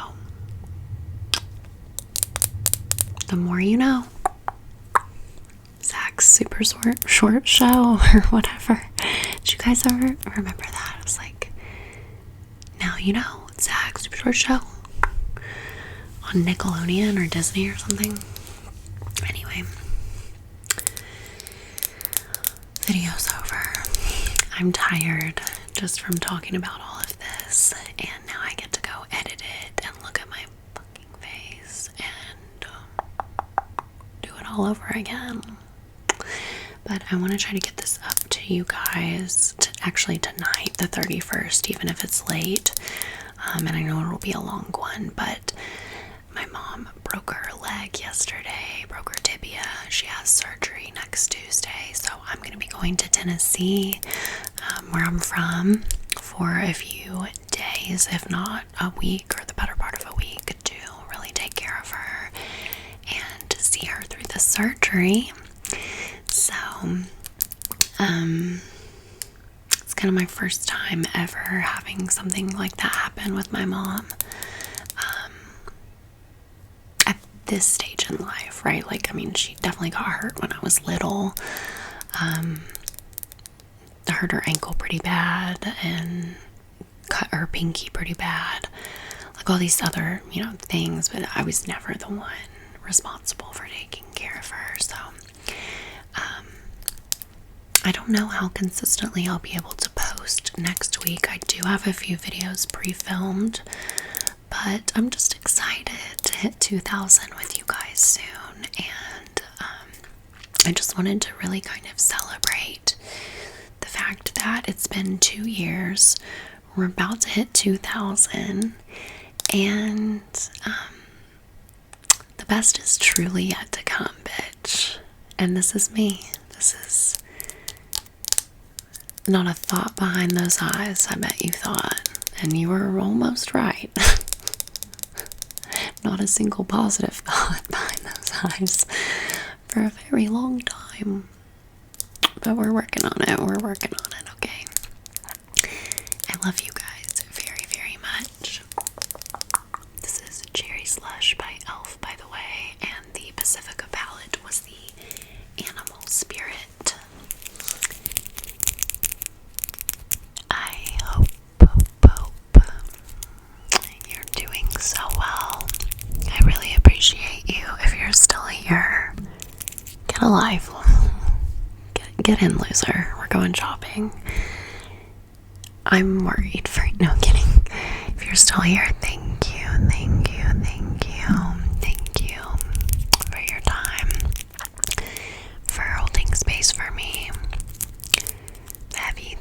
the more you know. Zach's super short show or whatever. Did you guys ever remember that? It was like, now you know, Zach's super short show on Nickelodeon or Disney or something. Anyway, video's over. I'm tired just from talking about all of this, and now I get to go edit it and look at my fucking face and do it all over again. But I want to try to get this up to you guys actually tonight, the 31st, even if it's late. And I know it'll be a long one, but my mom broke her leg yesterday, broke her tibia. She has surgery next Tuesday, so I'm going to be going to Tennessee, where I'm from, for a few days, if not a week or the better part of a week, to really take care of her and to see her through the surgery. So, it's kind of my first time ever having something like that happen with my mom. At this stage in life, right? Like, I mean, she definitely got hurt when I was little. Hurt her ankle pretty bad and cut her pinky pretty bad. Like all these other, things, but I was never the one responsible for taking care of her. So, I don't know how consistently I'll be able to post next week. I do have a few videos pre-filmed, but I'm just excited to hit 2,000 with you guys soon, and I just wanted to really kind of celebrate the fact that it's been 2 years. We're about to hit 2,000, and the best is truly yet to come, bitch. And this is me. This is not a thought behind those eyes, I bet you thought. And you were almost right. Not a single positive thought behind those eyes for a very long time. But we're working on it. Okay? I love you guys very, very much. This is Cherry Slush by Elf, by the way. And the Pacifica palette was the Animal Spirit. I hope you're doing so well. I really appreciate you. If you're still here, get a life. Get in, loser. We're going shopping. I'm worried for no kidding. If you're still here, thank you for your time, for holding space for me. Heavy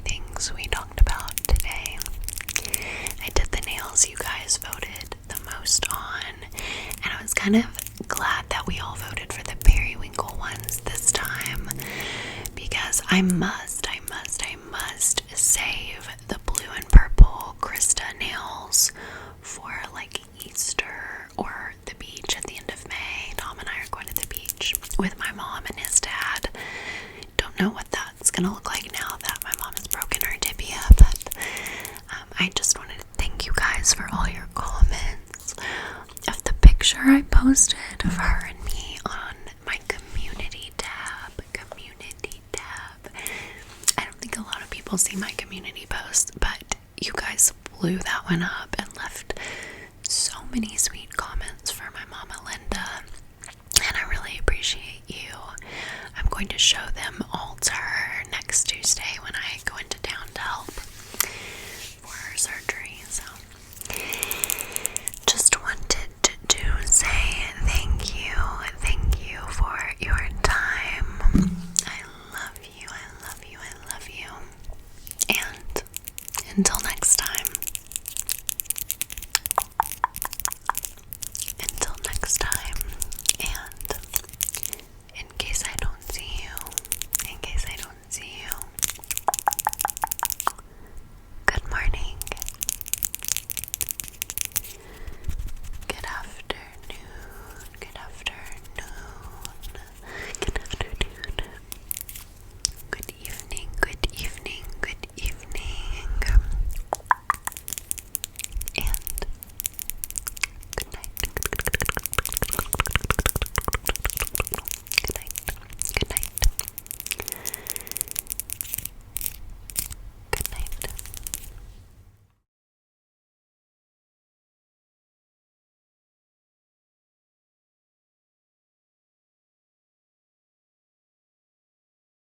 things we talked about today. I did the nails you guys voted the most on, and I was kind of glad that we all voted for the periwinkle ones this time, because I must save the blue and purple Krista nails for like Easter or the beach at the end of May. Tom and I are going to the beach with my mom and his dad. Don't know what that's gonna look like now that my mom has broken her tibia, but I just wanted to thank you guys for all your comments of the picture I posted of her and me on my community tab. I don't think a lot of people see my community posts, but you guys blew that one up and left many sweet comments for my mama Linda, and I really appreciate you. I'm going to show